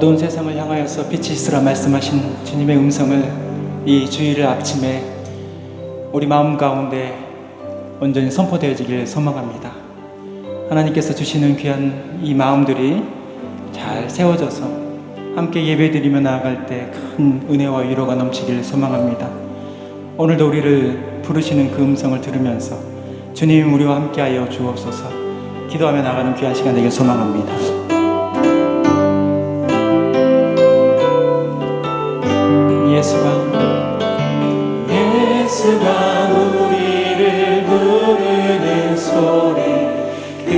어두운 세상을 향하여서 빛이 있으라 말씀하신 주님의 음성을 이 주일 아침에 우리 마음 가운데 온전히 선포되어지길 소망합니다. 하나님께서 주시는 귀한 이 마음들이 잘 세워져서 함께 예배드리며 나아갈 때 큰 은혜와 위로가 넘치길 소망합니다. 오늘도 우리를 부르시는 그 음성을 들으면서 주님 우리와 함께하여 주옵소서. 기도하며 나가는 귀한 시간 되길 소망합니다. 예수가 우리를 부르는 소리 그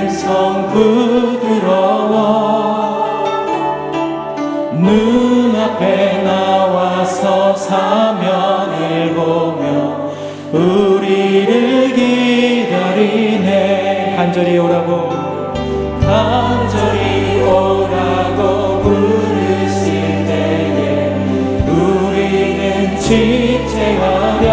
음성 부드러워 눈앞에 나와서 사면을 보며 우리를 기다리네. 간절히 오라고 부르실 때에 우리는 지체하려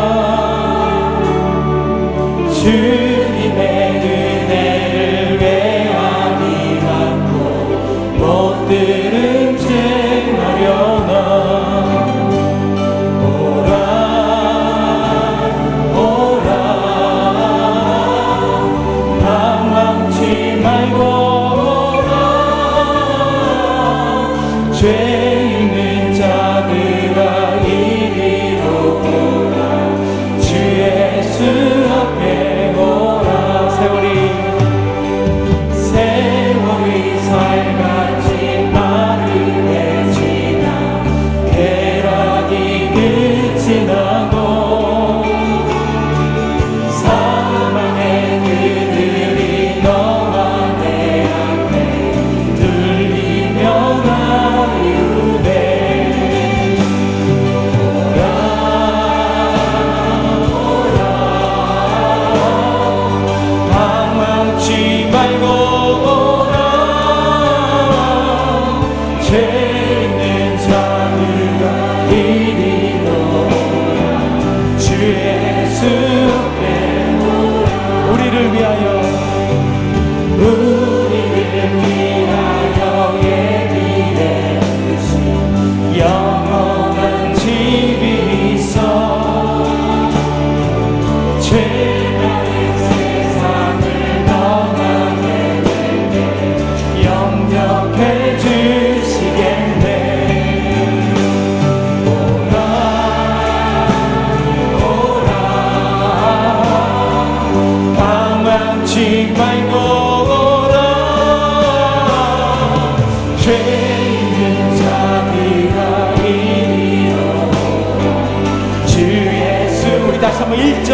주님의 은혜를 외아니 받고 못 들은 죄 하려나. 오라 오라 방황치 말고 오라. 죄 있는 자들아 이리로 오라. 주 예수 앞에 오라. 세월이 살같이 빠르게 지나 쾌락이 끝이 나고 사망의 그들이 너와 내 앞에 들리며 가리우네. 오라 방황치 말고 오라. 죄 있는 자들아 이리로 오라. 주 예수 앞에 오라. 우리를 위하여 예비해 주신 영원한 집이 있어. 죄 많은 세상을 떠나게 될 때 영접해 주시겠네. 오라 오라 방황치 말고 오라. 죄 있는 자들아 이리로 오라. 주 예수. 우리 다시 한번 1절.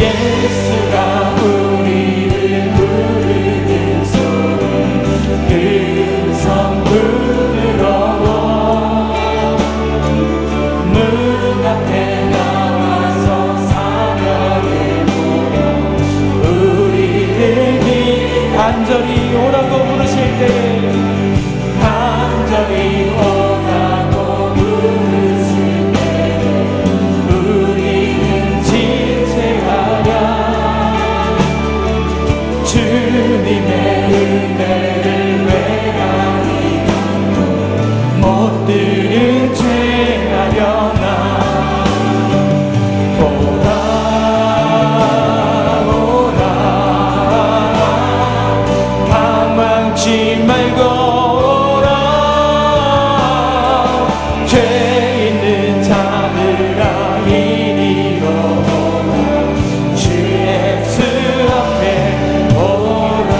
예수가 우리를 부르는 소리 그 음성 부드러워 눈앞에 나와서 사면을 보며 우리를 간절히 오라고 부르실 때에 간절히 오라고 부르실 때에 우리는 지체하랴. 주님의 은혜를 외아니 못 들은 죄 하려나. 오라 오라 방황치 말고 오라. 죄 있는 자들아 이리로 오라. 주 예수 앞에 오라.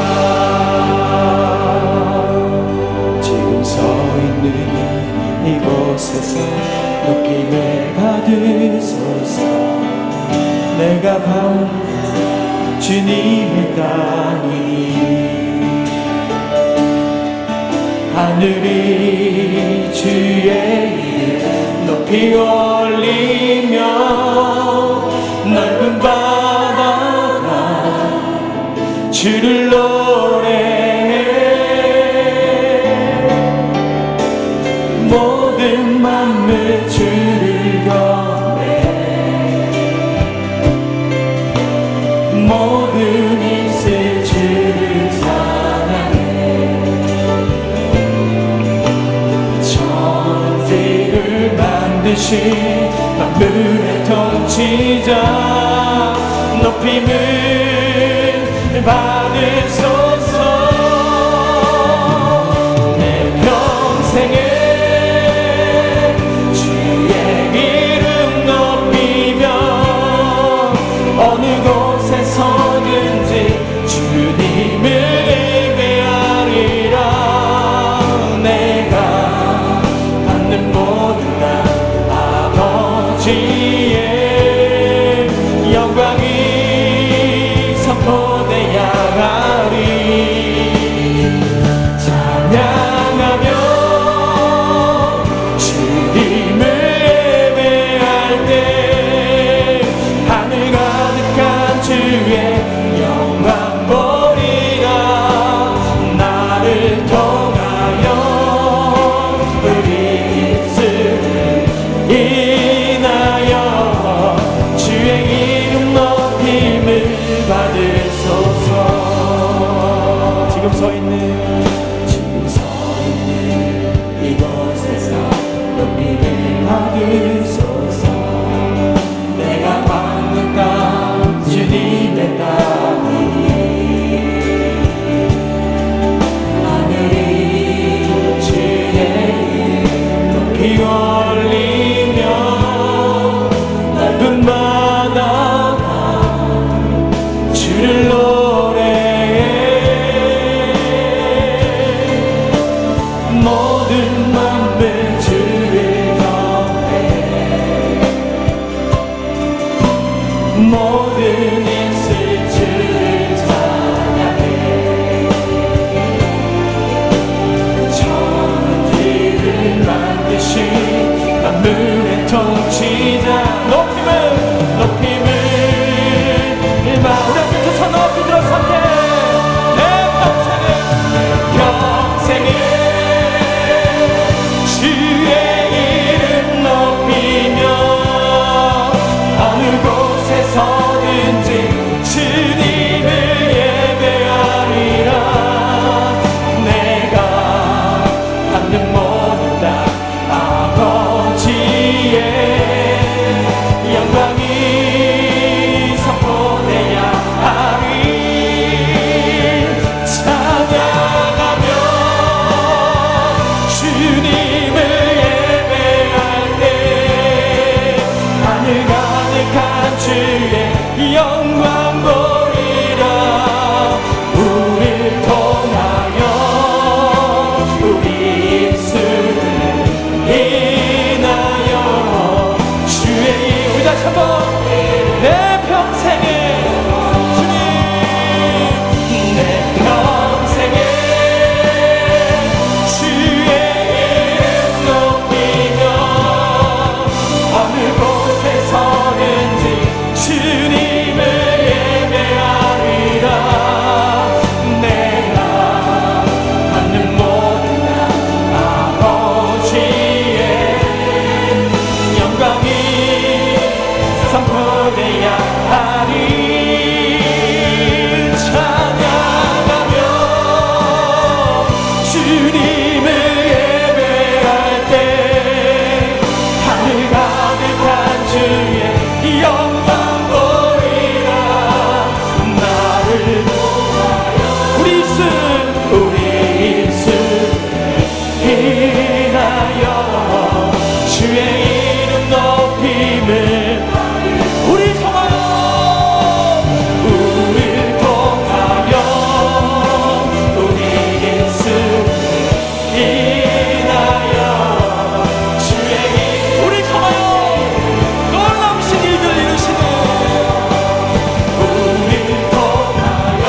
지금 서 있는 이곳에서 느낌을 받으소서. 내가 바로 주님의 땅이니 하늘이 주의 이름 높이 올리며 넓은 바다가 주를 노래해. 모든 만물 주를 경배 모든 있을 주를 사랑해. 만드신 만물의 통치자 높임을 받으소서. 내 평생에 주의 이름 높이며 어느 곳에 서든지 주님을 예배하리라. 내가 받는 모든 것 아버지의 영광이 선포되야 하리. 찬양하며 주님을 예배할 때 하늘 가득한 주의 영광 보리라. 나를 통하여 우리 입술을 인하여 주의 이름 높임을 받으소서. 지금 서 있는 이곳에서 높임을 받으소서. 내가 받는 땅 주님의 땅이니 하늘이 주의 이름 높이 올리며 넓은 바다가 주를 노래해. 모든 만물 주를 경배해. 모든 입술 주를 찬양해. 천지를 만드신 만물의 통치자 높임을 우리 함께 두 손 높이 들어서 함께 내 평생에 주의 이름 높이며 어느 곳에 서든지 주님을 예배하리라. 내가 받는 모든 다 아버지의 영광이 선포되야 하리. 찬양하며 주님을 예배할 때 하늘 가득한 주의 영광 보리라. 우릴 통하여 우리 입술을 인하여 주의 이름 다시 한번 내 평생에 주님 내 평생에 주의 이름 높이며 어느 곳에 서든지 주님을 예배하리라. 내가 받는 모든 것 아버지의 영광이 선포되야 하리. 찬양하며 주님을 예배할 때 하늘 가득한 주의 영광 보리라. 나를 통하여 우리 입술 인하여 주의 이름 높임을 우릴 통하여 우리 입술 인하여 주의 이름 우릴 통하여 놀라우신 일들 이루시는 우릴 통하여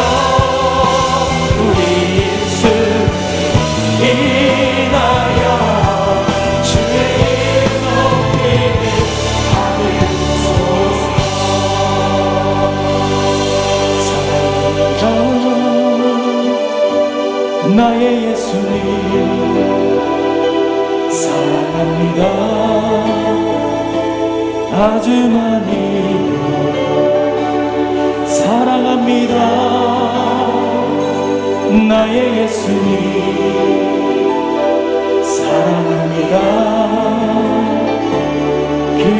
우리 입술 인하여 주의 이름 높임을 받으소서. 사랑합니다 나의 예수님 사랑합니다 아주 많이 사랑합니다 나의 예수님 사랑합니다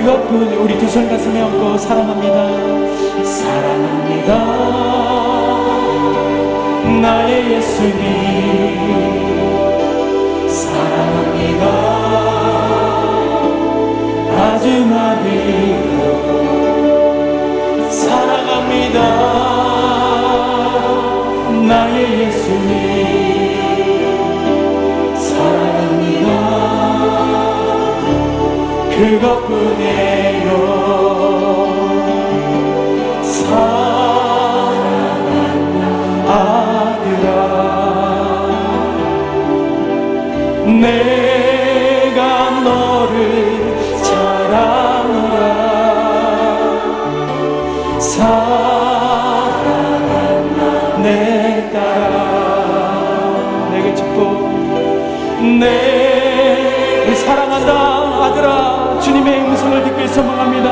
그것뿐. 우리 두 손 가슴에 얹고 사랑합니다. 사랑합니다. 나의 예수님 사랑합니다. 아주 많이 사랑합니다. 나의 예수님 사랑합니다. 그것뿐이에요. 사랑하는 아들아 내가 너를 사랑하라. 사랑한다 내 딸아 내게 축복. 내 사랑한다 아들아 주님의 음성을 듣길 소망합니다.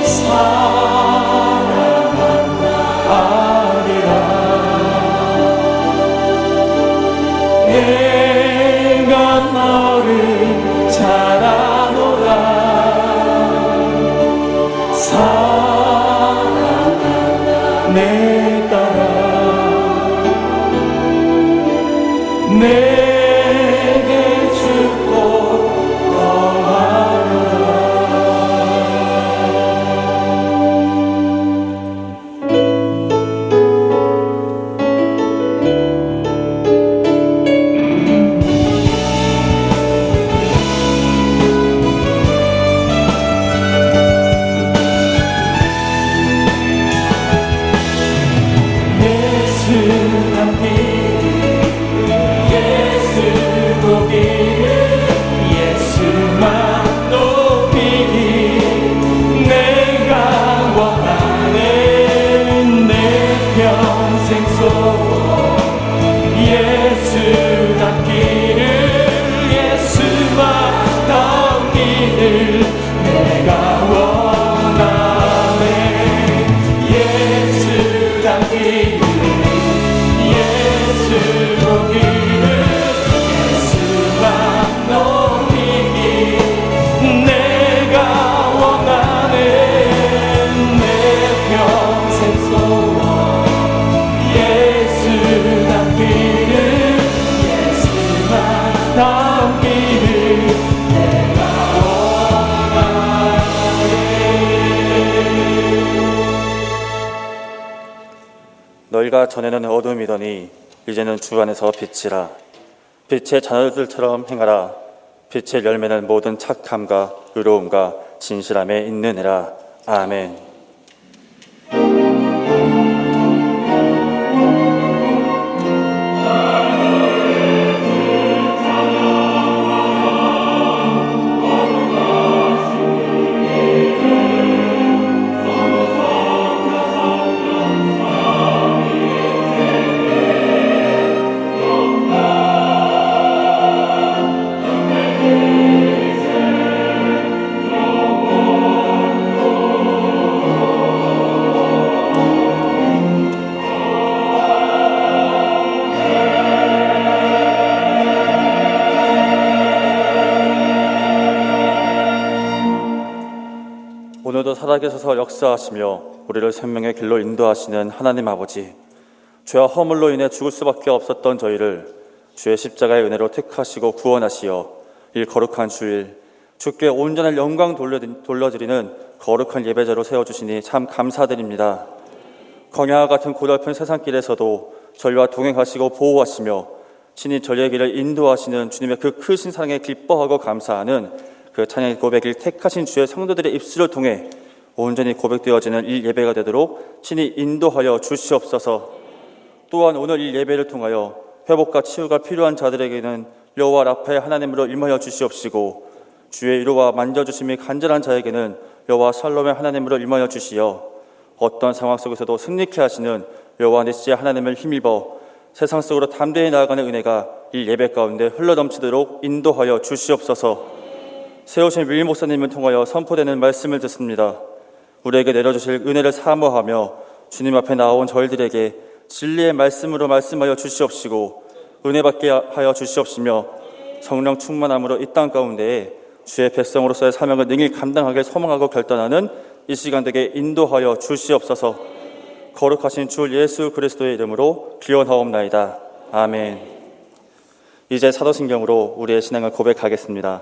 사랑한다 아들아 내가 너를 잘하노라. 사랑한다 내 딸아 내게 죽고 떠나라. 너희가 전에는 어둠이더니 이제는 주 안에서 빛이라. 빛의 자녀들처럼 행하라. 빛의 열매는 모든 착함과 의로움과 진실함에 있느니라. 아멘. 오늘도 살아계셔서 역사하시며 우리를 생명의 길로 인도하시는 하나님 아버지, 죄와 허물로 인해 죽을 수밖에 없었던 저희를 주의 십자가의 은혜로 택하시고 구원하시어 이 거룩한 주일 주께 온전한 영광 돌려드리는 거룩한 예배자로 세워주시니 참 감사드립니다. 광야와 같은 고달픈 세상길에서도 저희와 동행하시고 보호하시며 친히 저희의 길을 인도하시는 주님의 그 크신 사랑에 기뻐하고 감사하는 그 찬양의 고백을 택하신 주의 성도들의 입술을 통해 온전히 고백되어지는 이 예배가 되도록 친히 인도하여 주시옵소서. 또한 오늘 이 예배를 통하여 회복과 치유가 필요한 자들에게는 여호와 라파의 하나님으로 임하여 주시옵시고, 주의 위로와 만져주심이 간절한 자에게는 여호와 샬롬의 하나님으로 임하여 주시어 어떤 상황 속에서도 승리케 하시는 여호와 니시의 하나님을 힘입어 세상 속으로 담대히 나아가는 은혜가 이 예배 가운데 흘러넘치도록 인도하여 주시옵소서. 세우신 윌 목사님을 통하여 선포되는 말씀을 듣습니다. 우리에게 내려주실 은혜를 사모하며 주님 앞에 나온 저희들에게 진리의 말씀으로 말씀하여 주시옵시고 은혜 받게 하여 주시옵시며 성령 충만함으로 이 땅 가운데에 주의 백성으로서의 사명을 능히 감당하길 소망하고 결단하는 이 시간 되게 인도하여 주시옵소서. 거룩하신 주 예수 그리스도의 이름으로 기원하옵나이다. 아멘. 이제 사도신경으로 우리의 신앙을 고백하겠습니다.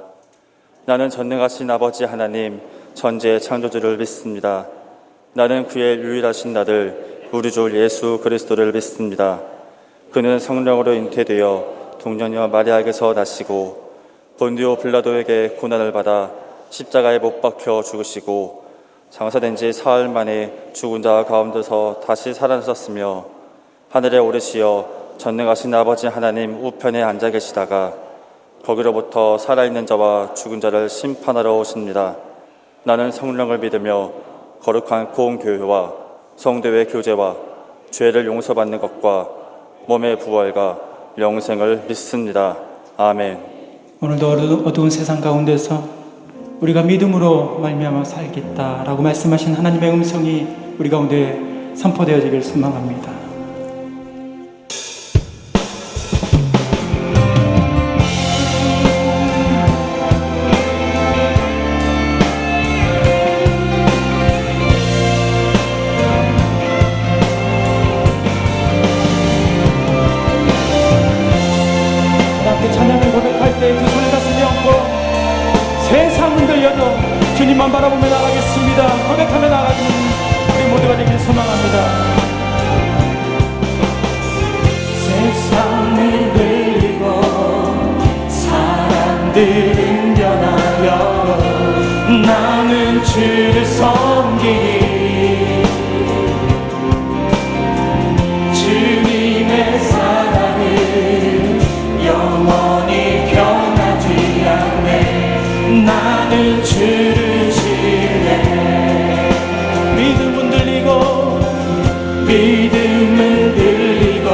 나는 전능하신 아버지 하나님 전지의 창조주를 믿습니다. 나는 그의 유일하신 아들 우리 주 예수 그리스도를 믿습니다. 그는 성령으로 잉태되어 동년녀 마리아에게서 나시고 본디오 빌라도에게 고난을 받아 십자가에 못 박혀 죽으시고 장사된 지 사흘 만에 죽은 자 가운데서 다시 살아나셨으며 하늘에 오르시어 전능하신 아버지 하나님 우편에 앉아 계시다가 거기로부터 살아있는 자와 죽은 자를 심판하러 오십니다. 나는 성령을 믿으며 거룩한 공교회와 성도의 교제와 죄를 용서받는 것과 몸의 부활과 영생을 믿습니다. 아멘. 오늘도 어두운 세상 가운데서 우리가 믿음으로 말미암아 살겠다라고 말씀하신 하나님의 음성이 우리 가운데 선포되어지길 소망합니다. 찬양을 고백할 때 두 손을 가슴에 얹고 세상 흔들려도 주님만 바라보며 나가겠습니다. 고백하며 나가는 우리 모두가 되길 소망합니다. 세상 흔들리고 사람들은 변하여 나는 주를 섬기리. 주님의 사랑을 영원히 변하지 않네. 나는 주를 신뢰. 믿음은 들리고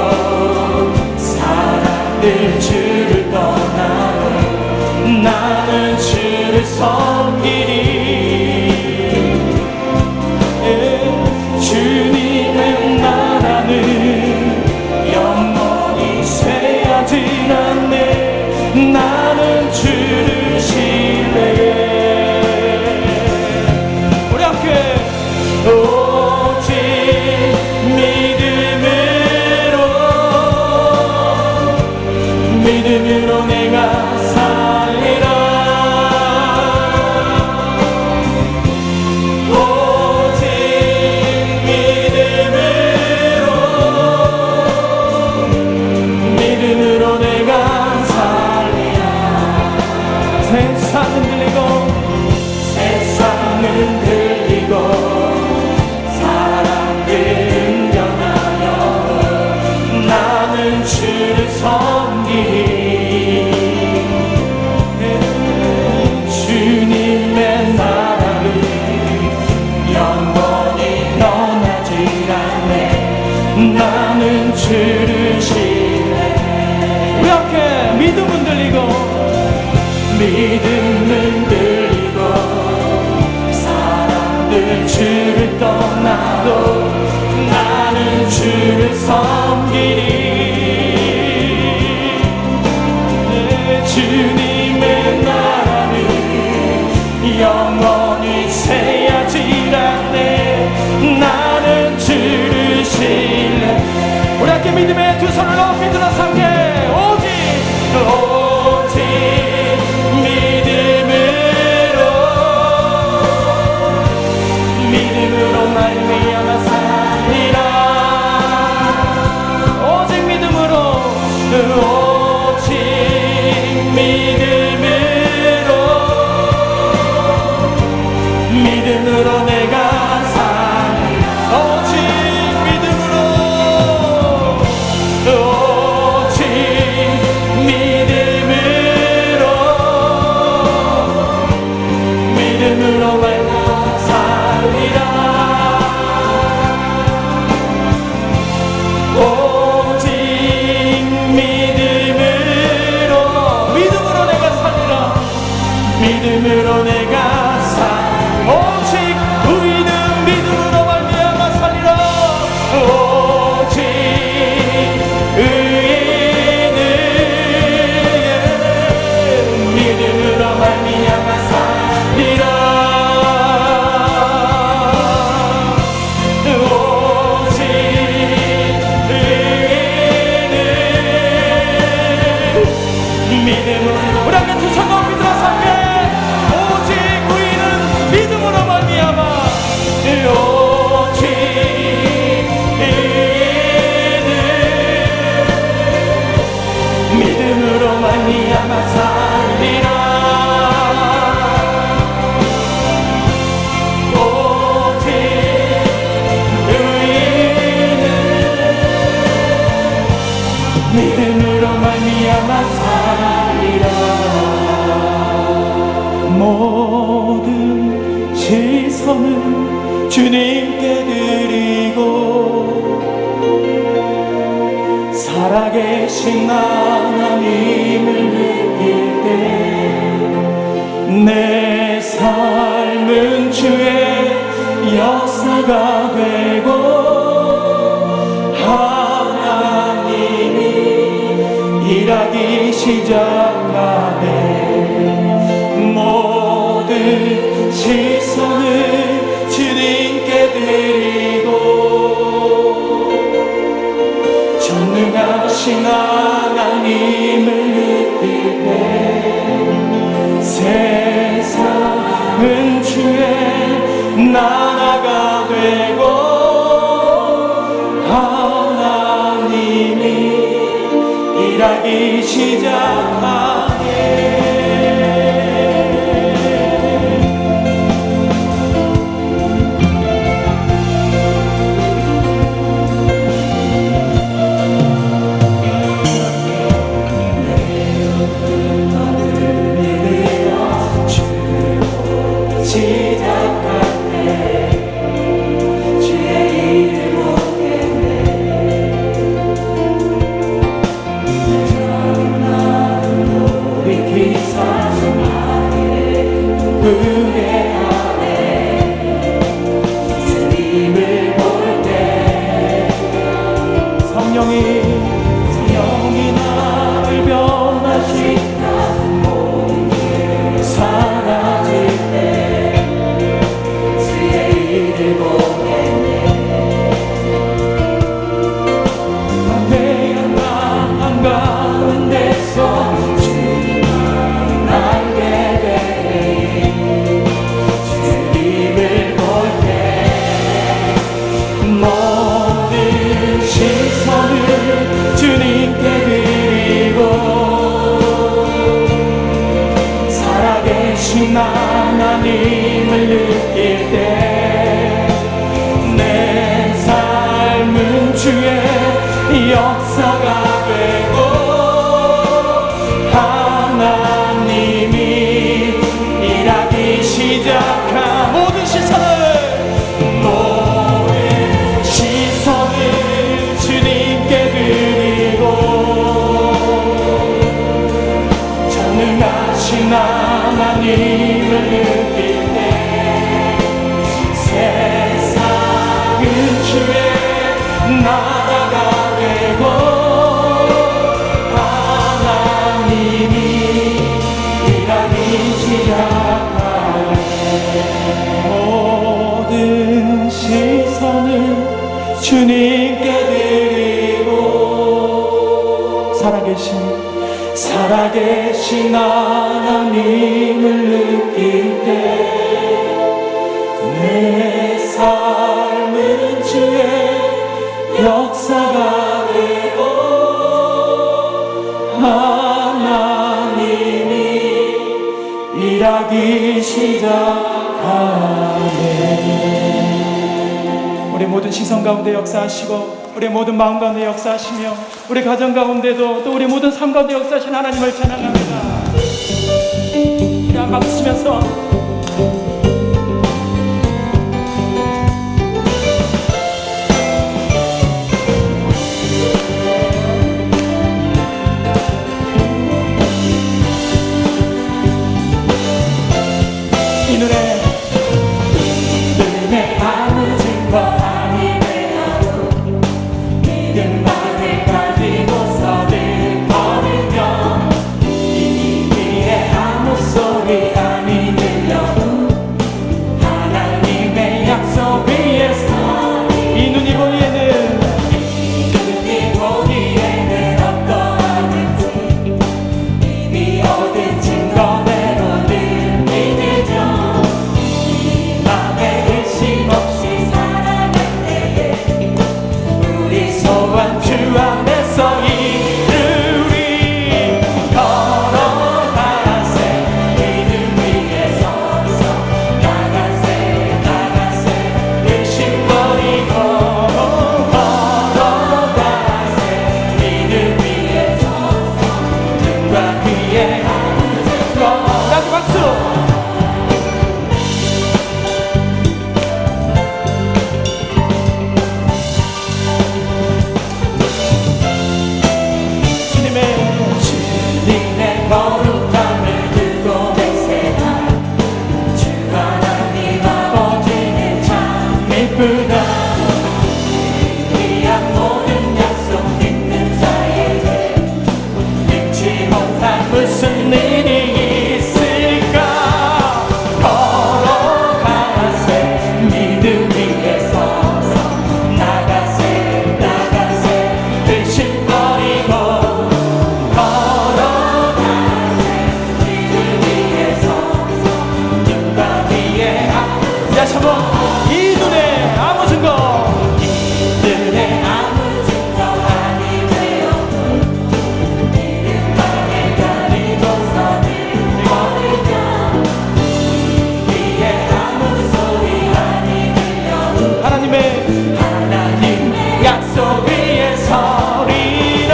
사람들 주를 떠나고 나는 주를 섬기리. 주님의 나라는 영원히 쇠하지 않네. 나는 주를 신뢰해. 우리 함께 오직 믿음으로 내가 살리라. 오직 믿음으로 내가 살리라. 세상은 들리고 사람들은 변하여 나는 주를 섬기리. 주님의 나라를 영원히 변하지 않네. 나는 주를 신뢰해. 우리 함께 믿음은 들리고 사람들 주를 떠나도 나는 주를 섬기리. 주님의 나라를 영원히 새하지 않네. 나는 주를 신뢰. 우리 함께 믿음의 두 손을 높이 들어서 함께 오직 믿음으로 말미암아 살리라. 오직 믿음으로 내가 살리라. 오직 믿음으로 내가 살리라. 오직 믿음으로 내가 살리라. 믿음으로 내가 살. 오직 시선을 주님께 드리고 살아계신 하나님을 느낄 때 내 삶은 주의 역사가 되고 하나님이 일하기 시작하네. 모든 시선을 주님께 드리고 전능하신 하나님을 느낄 때 세상은 주의 나라가 되고 하나님이 일하기 시작하네. 성령이 나를 변화시켜 모든 게 사라질 때 주의 일을 보겠네. 한대한 한가운데서 주님을 알게 되네. 주님을 볼 때 모든 시선을 주님께 드리고 살아계신 하나님을 느낄 때 내 삶은 주의 역사가 되고 하나님이 일하기 시작한 모든 시선을 주님께 드리고 전능하신 하나님을 느낄 때 세상은 주의 나라가 되고 하나님이 일하기 시작하네. 모든 시선을 주님께 드리고 살아계신 하나님을 느낄 때 내 삶은 주의 역사가 되고 하나님이 일하기 시작하네. 우리 모든 시선 가운데 역사하시고 우리 모든 마음 가운데 역사하시며 우리 가정 가운데도 또 우리 모든 삶 가운데 역사하신 하나님을 찬양합니다. 우리 한 박수 치면서 이 노래 아무 증거 아니 되어도 믿음만을 가지고서는 걸으며 이 귀에 아무 소리 아니 들려도 하나님의 약속 위에서 이 눈이 보기에는 어떠하든지 이미 얻은 증거대로 늘 믿으며 이 눈에 아무 증거 이들의 아무 증거 아니래요. 이름만을 가지고서는 거리냐. 이기에 아무 소리 아니 들려. 하나님의 약속 위에 서리라.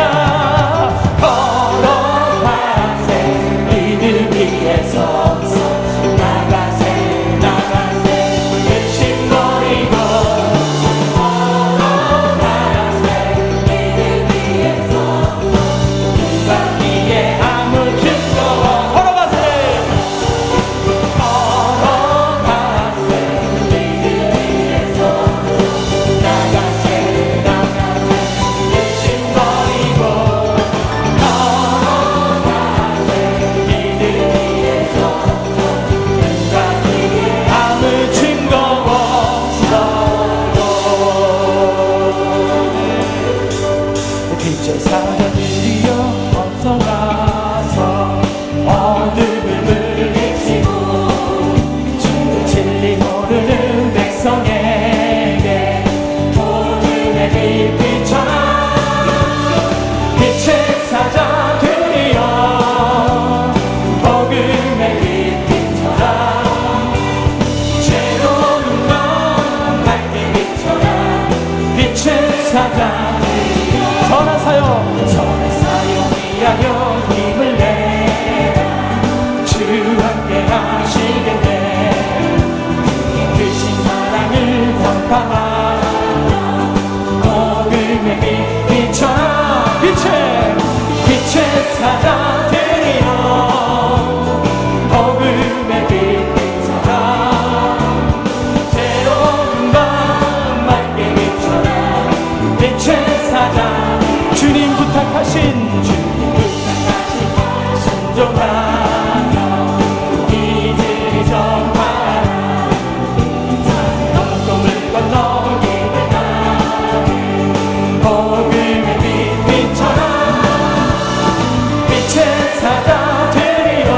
걸어가세 믿음 위에 서서 나가세 나가세 의심거리고. 걸어가세 믿음 위에 서서 누가기에 아무 증거. 걸어가세 걸어가세 믿음 위에 서서 나가세 나가세 의심거리고. 걸어가세 믿음 위에 서서 누가기에 아무 증거 빛의 사자들이여 어서 가서 어둠을 물리치고 주의 진리 모르는 백성에게 복음의 빛 비춰라. 빛의 사자들이여 복음의 빛 비춰라. 죄로운 것 맑게 비춰라. 빛의 사자 선한 사역 선한 사역 위하여 힘을 내라. 주 함께 하시겠네. 그의 크신 사랑을 전파하라. 복음의 빛 비춰라. 빛의 사자들이여 복음의 빛 비춰라. 새로운 밤 맑게 비춰라. 빛의 사자 주님 부탁하신 순종하며 이들이 전파하라. 동동을 건너 길을 가게 복음의 빛 비춰라. 빛의 사자들이여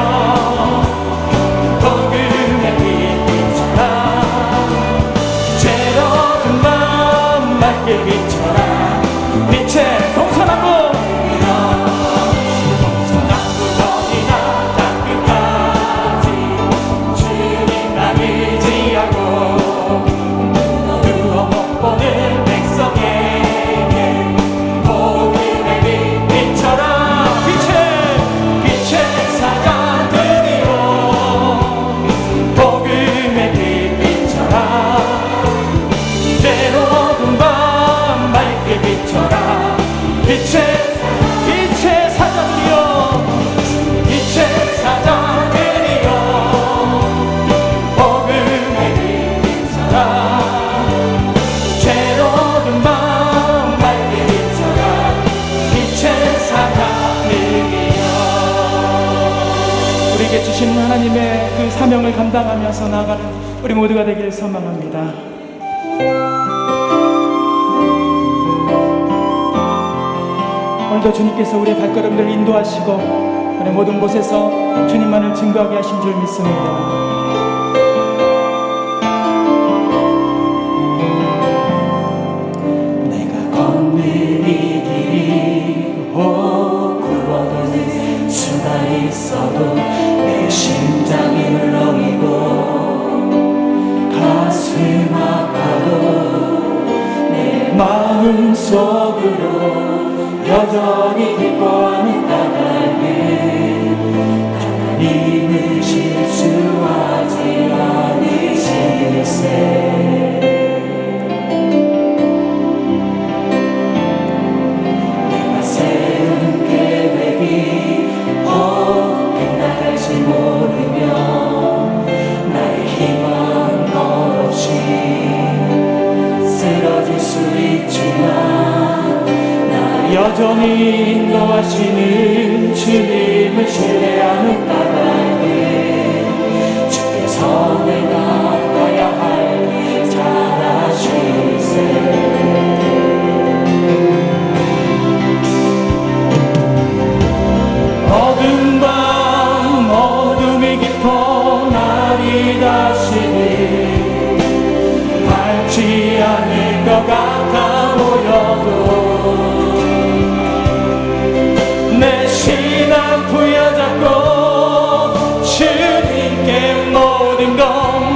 복음의 빛 비춰라. 죄로운 밤 맑게 비춰라. 빛의 동서남북 어디나 땅끝까지 주님만 의지하고 누워 못 보는 백성에게 복음의 빛 비춰라. 빛의 사자들이여 복음의 빛 비춰라. 괴로운 밤 맑게 비춰라. 빛의 사자들이여 빛의 사자들이여 복음의 빛 비춰라. 죄로운 밤 맑게 비춰라. 빛의 사자들이여. 우리에게 주신 하나님의 그 사명을 감당하면서 나아가는 우리 모두가 되기를 소망합니다. 오늘도 주님께서 우리의 발걸음들을 인도하시고 우리 모든 곳에서 주님만을 증거하게 하신 줄 믿습니다. 내가 걷는 이 길이 굴러도는 수가 있어도 내 심장이 울렁이고 가슴 아파도 내 마음 속으로 여전히 기뻐하는 까닭은 하나님은 실수하지 않으시세. 내가 세운 계획이 빗나갈지 모르며 나의 힘은 너 없이 쓰러질 수 있지만 여전히 인도하시는 주님을 신뢰하는 까닭은 주께서 내가 가야 할 길 잘 아실세. 어두운 밤 어둠이 깊어 날이 다시니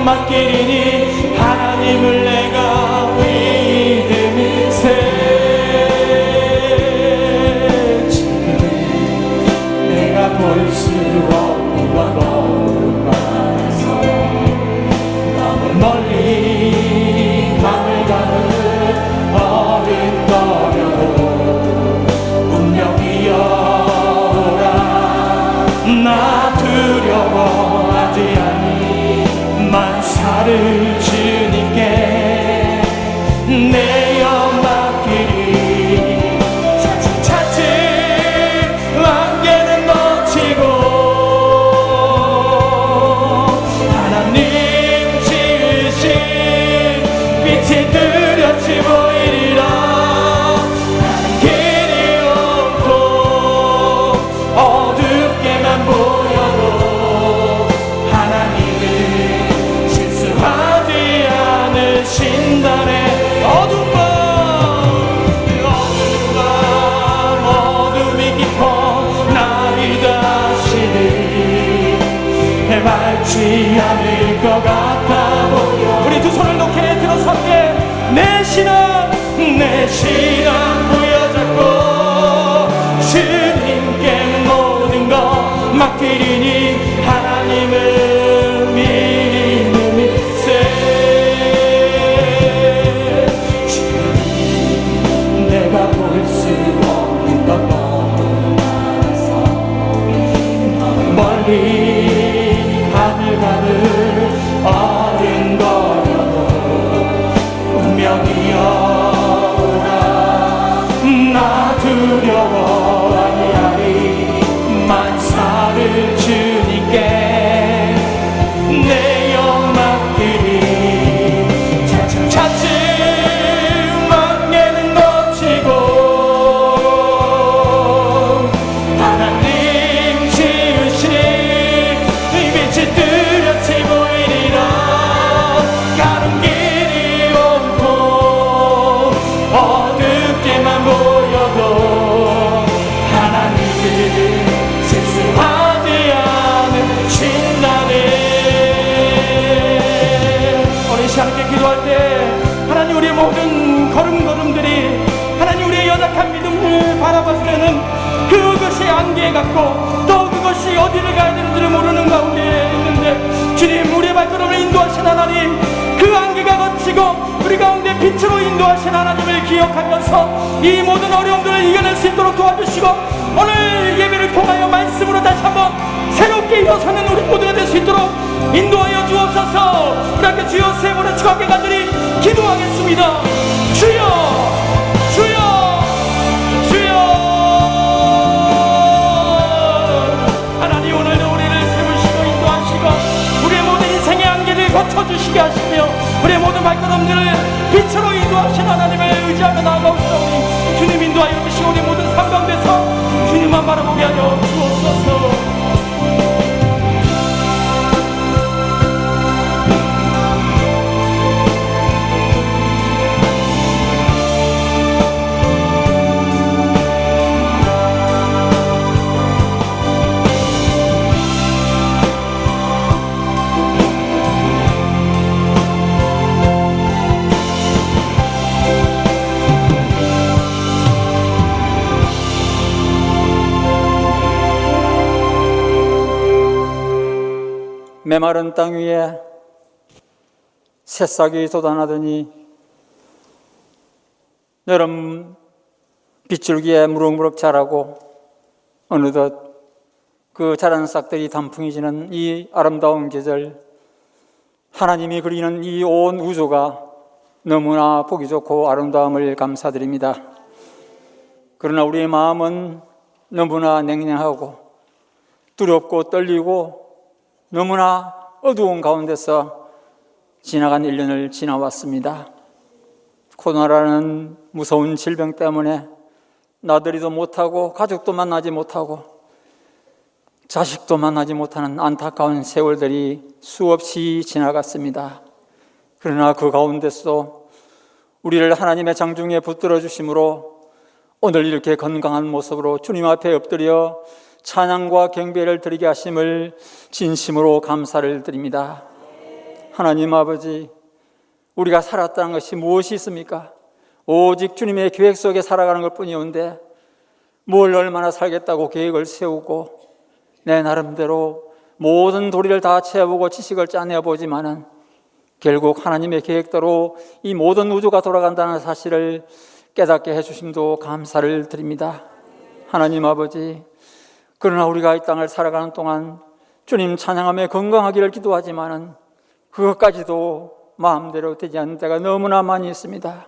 맡기리니 하나님을 내가 믿음이 새 지금 내가 볼 수 없는 건 너무 많아서 너무 멀리 가물가물 어른거려도 운명이여라 나 두려워하지 않니 만사를 주님께 내어 맡기리 차츰차츰 안개는 거치고 하나님 지으신 빛이 뚜렷이 보이리라 나는 길이 없고 어둡게만 보여도 하나님은 실수하지 않으신다네 어둠 밤 어둠이 깊어 날이 다시는 해맑지 않을 것 같아 보여 우리 두 손을 높게 들어섰게 내 신앙 부여잡고 주님께 모든 것 맡기리니 하나님을 믿음이 새 지금 내가 볼 수 없는 것 너무 많아서 멀리 가물가물 어른거려도 운명이여라 나 두려워하니 아니 만사를 주님께 내어 맡기리 차츰차츰 안개는 거치고 하나님 지으신 빛이 뚜렷이 보이리라 가는 길이 없고 어둡게만 보여도 하나님은 실수하지 않으신다네 우리 시간에 기도할 때 하나님 우리의 모든 걸음걸음들이 하나님 우리의 연약한 믿음을 바라봤을 때는 그것이 안개 같고 또 그것이 어디를 가야 되는지를 모르는 가운데 있는데 주님 우리의 발걸음을 인도하신 하나님 그 안개가 거치고 우리 가운데 빛으로 인도하신 하나님을 기억하면서 이 모든 어려움들을 이겨낼 수 있도록 도와주시고 오늘 예배를 통하여 말씀으로 다시 한번 새롭게 일어서는 우리 모두가 될 수 있도록 인도하여 주옵소서. 우리 함께 주여 세 번의 축하께 간절히 기도하겠습니다. 주여 주여 주여 하나님 오늘도 우리를 세우시고 인도하시고 우리의 모든 인생의 안개를 거쳐주시게 하시며 우리의 모든 발걸음들을 빛으로 인도하신 하나님을 의지하며 나아가옵소서. 주님 인도하여 주시고 우리 모든 삶 가운데서 주님만 바라보게 하여 주옵소서. 메마른 땅 위에 새싹이 돋아나더니 여름 빗줄기에 무럭무럭 자라고 어느덧 그 자란 싹들이 단풍이 지는 이 아름다운 계절, 하나님이 그리는 이 온 우주가 너무나 보기 좋고 아름다움을 감사드립니다. 그러나 우리의 마음은 너무나 냉랭하고 두렵고 떨리고 너무나 어두운 가운데서 지나간 1년을 지나왔습니다. 코로나라는 무서운 질병 때문에 나들이도 못하고 가족도 만나지 못하고 자식도 만나지 못하는 안타까운 세월들이 수없이 지나갔습니다. 그러나 그 가운데서도 우리를 하나님의 장중에 붙들어 주심으로 오늘 이렇게 건강한 모습으로 주님 앞에 엎드려 찬양과 경배를 드리게 하심을 진심으로 감사를 드립니다. 하나님 아버지, 우리가 살았다는 것이 무엇이 있습니까? 오직 주님의 계획 속에 살아가는 것 뿐이온데 뭘 얼마나 살겠다고 계획을 세우고 내 나름대로 모든 도리를 다 채워보고 지식을 짜내보지만은 결국 하나님의 계획대로 이 모든 우주가 돌아간다는 사실을 깨닫게 해주심도 감사를 드립니다. 하나님 아버지, 그러나 우리가 이 땅을 살아가는 동안 주님 찬양하며 건강하기를 기도하지만은 그것까지도 마음대로 되지 않는 때가 너무나 많이 있습니다.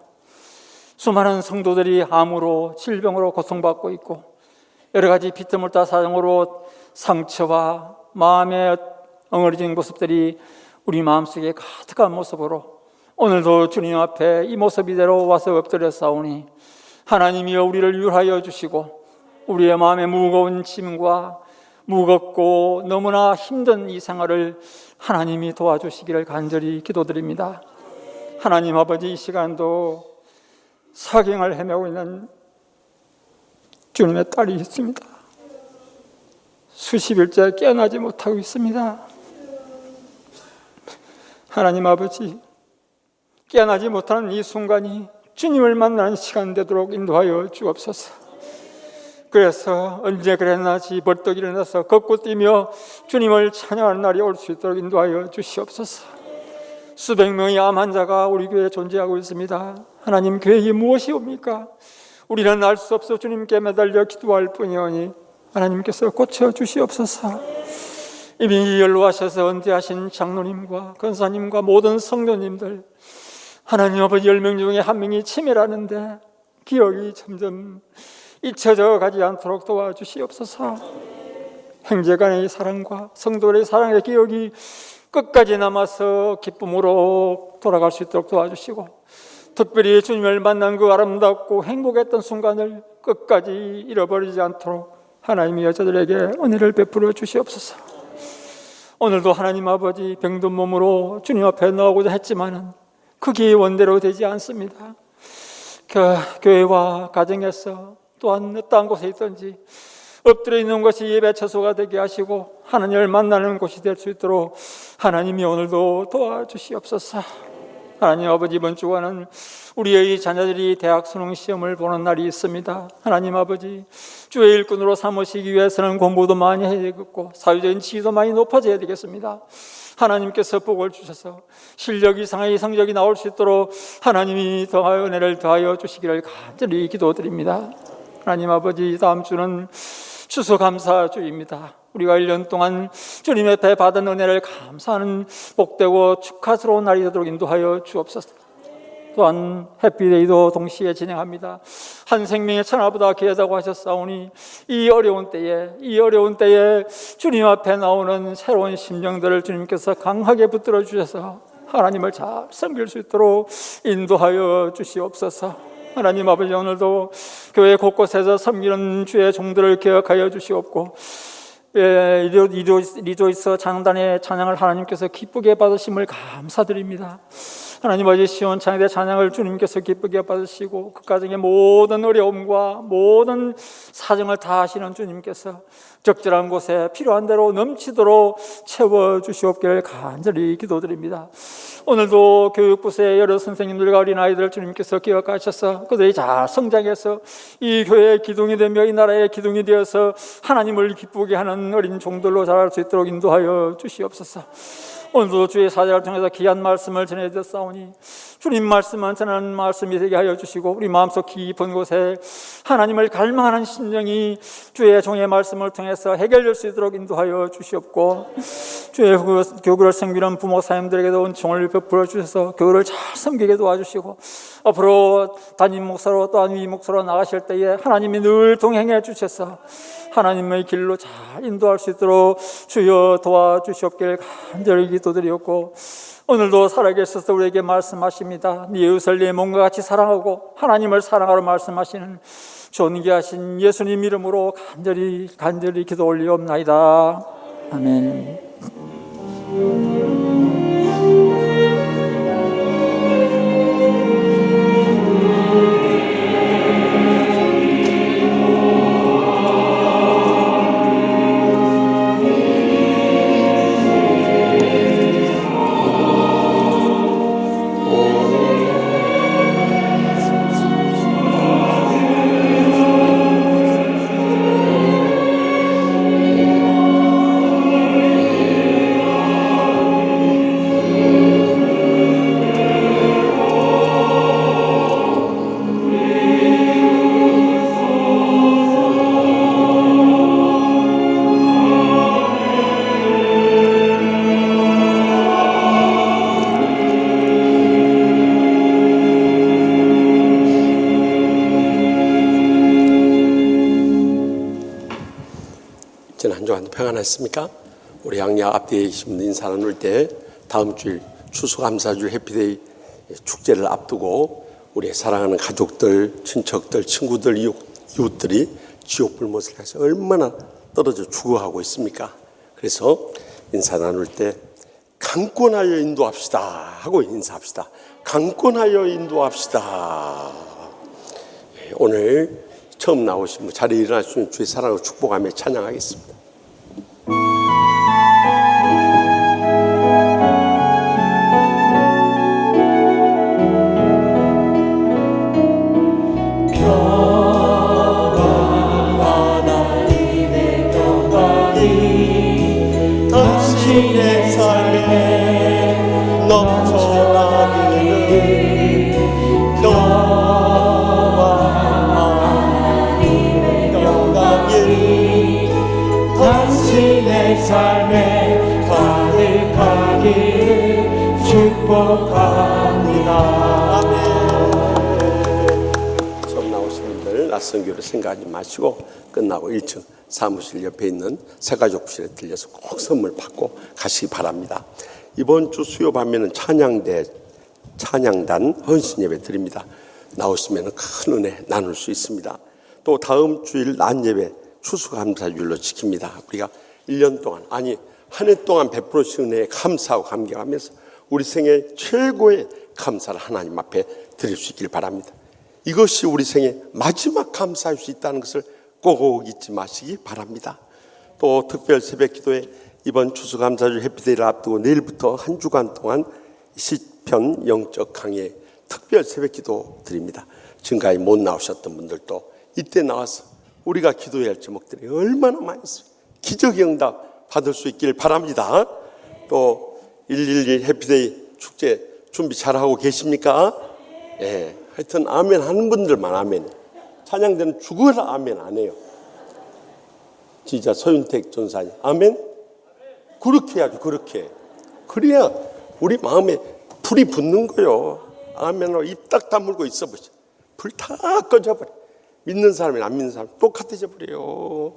수많은 성도들이 암으로 질병으로 고통받고 있고 여러 가지 비트물다 사정으로 상처와 마음의 엉어리진 모습들이 우리 마음속에 가득한 모습으로 오늘도 주님 앞에 이 모습 이대로 와서 엎드려 싸우니 하나님이여 우리를 유하여 주시고 우리의 마음의 무거운 짐과 무겁고 너무나 힘든 이 생활을 하나님이 도와주시기를 간절히 기도드립니다. 하나님 아버지, 이 시간도 사경을 헤매고 있는 주님의 딸이 있습니다. 수십일째 깨어나지 못하고 있습니다. 하나님 아버지, 깨어나지 못하는 이 순간이 주님을 만나는 시간 되도록 인도하여 주옵소서. 그래서 언제 그랬나지 벌떡 일어나서 걷고 뛰며 주님을 찬양하는 날이 올 수 있도록 인도하여 주시옵소서. 수백 명의 암 환자가 우리 교회에 존재하고 있습니다. 하나님, 계획이 무엇이옵니까? 우리는 알 수 없어 주님께 매달려 기도할 뿐이오니 하나님께서 고쳐주시옵소서. 이미 연로하셔서 은퇴하신 장로님과 권사님과 모든 성도님들, 하나님 아버지 10명 중에 한 명이 치매라는데 기억이 점점 잊혀져 가지 않도록 도와주시옵소서. 형제간의 사랑과 성도의 사랑의 기억이 끝까지 남아서 기쁨으로 돌아갈 수 있도록 도와주시고, 특별히 주님을 만난 그 아름답고 행복했던 순간을 끝까지 잃어버리지 않도록 하나님이 여자들에게 은혜를 베풀어 주시옵소서. 오늘도 하나님 아버지, 병든 몸으로 주님 앞에 나오고자 했지만은 그게 원대로 되지 않습니다. 교회와 가정에서 또한 어떠한 곳에 있든지 엎드려 있는 것이 예배 처소가 되게 하시고 하나님을 만나는 곳이 될 수 있도록 하나님이 오늘도 도와주시옵소서. 하나님 아버지, 이번 주간은 우리의 자녀들이 대학 수능 시험을 보는 날이 있습니다. 하나님 아버지, 주의 일꾼으로 삼으시기 위해서는 공부도 많이 해야 되겠고 사회적인 지위도 많이 높아져야 되겠습니다. 하나님께서 복을 주셔서 실력 이상의 성적이 나올 수 있도록 하나님이 더하여 은혜를 더하여 주시기를 간절히 기도드립니다. 하나님 아버지, 다음 주는 추수감사주입니다. 우리가 1년 동안 주님의 배 받은 은혜를 감사하는 복되고 축하스러운 날이 되도록 인도하여 주옵소서. 또한 해피데이도 동시에 진행합니다. 한 생명의 천하보다 귀하다고 하셨사오니 이 어려운 때에 주님 앞에 나오는 새로운 심령들을 주님께서 강하게 붙들어 주셔서 하나님을 잘 섬길 수 있도록 인도하여 주시옵소서. 하나님 아버지, 오늘도 교회 곳곳에서 섬기는 주의 종들을 기억하여 주시옵고, 리조이스 장단의 찬양을 하나님께서 기쁘게 받으심을 감사드립니다. 하나님 아버지, 시온창의 찬양을 주님께서 기쁘게 받으시고 그 가정의 모든 어려움과 모든 사정을 다 아시는 주님께서 적절한 곳에 필요한 대로 넘치도록 채워주시옵기를 간절히 기도드립니다. 오늘도 교육부서의 여러 선생님들과 어린아이들을 주님께서 기억하셔서 그들이 잘 성장해서 이 교회의 기둥이 되며 이 나라의 기둥이 되어서 하나님을 기쁘게 하는 어린 종들로 자랄 수 있도록 인도하여 주시옵소서. 오늘도 주의 사자를 통해서 귀한 말씀을 전해드렸사오니 주님 말씀만 전하는 말씀이 되게 하여 주시고 우리 마음속 깊은 곳에 하나님을 갈망하는 심령이 주의 종의 말씀을 통해서 해결될 수 있도록 인도하여 주시옵고, 주의 교구를 섬기는 부모 사님들에게도 은총을 베풀어 주셔서 교구를 잘 섬기게 도와주시고, 앞으로 담임 목사로 또한 위 목사로 나가실 때에 하나님이 늘 동행해 주셔서 하나님의 길로 잘 인도할 수 있도록 주여 도와주시옵기를 간절히 기도드리옵고, 오늘도 살아계셔서 우리에게 말씀하십니다. 네 이웃을 네 몸과 같이 사랑하고 하나님을 사랑하러 말씀하시는 존귀하신 예수님 이름으로 간절히 기도 올리옵나이다. 아멘. 평안했습니까? 우리 양양 앞뒤에 계신 분들 인사 나눌 때 다음 주일 추수감사절 해피데이 축제를 앞두고 우리의 사랑하는 가족들, 친척들, 친구들, 이웃들이 지옥불못을 향해서 얼마나 떨어져 죽어가고 있습니까? 그래서 인사 나눌 때 강권하여 인도합시다 하고 인사합시다. 강권하여 인도합시다. 오늘 처음 나오신 분 자리에 일어나시면 주의 사랑을 축복하며 찬양하겠습니다. 당신의 삶에 넘쳐나기를 영광이 당신의 삶에 가득하기를 축복합니다. 아멘. 처음 나오신 분들 낯선 교를 생각하지 마시고 끝나고 1층 사무실 옆에 있는 새가족실에 들려서 꼭 선물 받고 가시기 바랍니다. 이번 주 수요 밤에는 찬양단 헌신 예배 드립니다. 나오시면 큰 은혜 나눌 수 있습니다. 또 다음 주일 낮 예배 추수감사주일로 지킵니다. 우리가 1년 동안 한 해 동안 베풀어주신 은혜에 감사하고 감격하면서 우리 생애 최고의 감사를 하나님 앞에 드릴 수 있길 바랍니다. 이것이 우리 생애 마지막 감사할 수 있다는 것을 꼭 잊지 마시기 바랍니다. 또 특별 새벽 기도에 이번 추수감사절 해피데이를 앞두고 내일부터 한 주간 동안 시편 영적 강의 특별 새벽 기도 드립니다. 지금까지 못 나오셨던 분들도 이때 나와서 우리가 기도해야 할 제목들이 얼마나 많이 있어요. 기적의 응답 받을 수 있길 바랍니다. 또 112 해피데이 축제 준비 잘하고 계십니까? 예, 하여튼 아멘 하는 분들만 아멘. 찬양대는 죽어라 아멘 안 해요. 진짜 서윤택 전사님 아멘? 그렇게 해야죠. 그렇게. 그래야 우리 마음에 불이 붙는 거요. 아멘으로 입 딱 다물고 있어보죠. 불 다 꺼져버려. 믿는 사람이나 안 믿는 사람 똑같아져 버려요.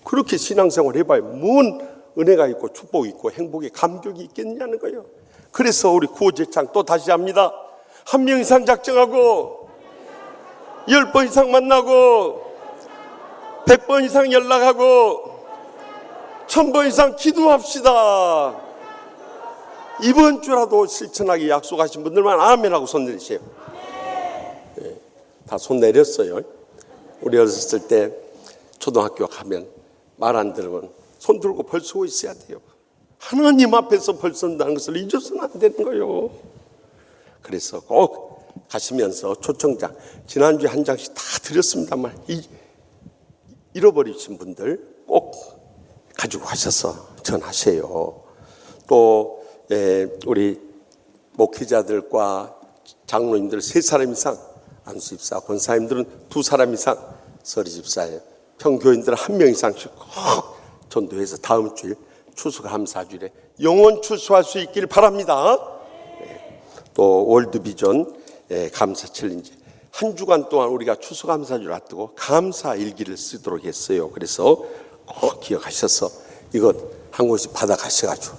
그렇게 신앙생활 해봐요. 뭔 은혜가 있고 축복이 있고 행복이 감격이 있겠냐는 거예요. 그래서 우리 구호제창 또 다시 합니다. 1명 이상 작정하고 10번 이상 만나고 100번 이상 연락하고 1000번 이상 기도합시다. 이번 주라도 실천하기 약속하신 분들만 아멘하고 손 내리세요. 네, 다 손 내렸어요. 우리 어렸을 때 초등학교 가면 말 안 들으면 손 들고 벌 서고 있어야 돼요. 하나님 앞에서 벌 선다는 것을 잊어서는 안 되는 거예요. 그래서 꼭 가시면서 초청장 지난주에 한 장씩 다 드렸습니다만 잃어버리신 분들 꼭 가지고 가셔서 전하세요. 또 우리 목회자들과 장로님들 3사람 이상, 안수집사 권사님들은 2사람 이상, 서리집사에 평교인들은 1명 이상씩 꼭 전도해서 다음 주일 추수감사주일에 영원 추수할 수 있길 바랍니다. 또 월드비전 감사 챌린지 한 주간 동안 우리가 추수감사주를 앞두고 감사 일기를 쓰도록 했어요. 그래서 꼭 기억하셔서 이것 한 곳씩 받아가셔가지고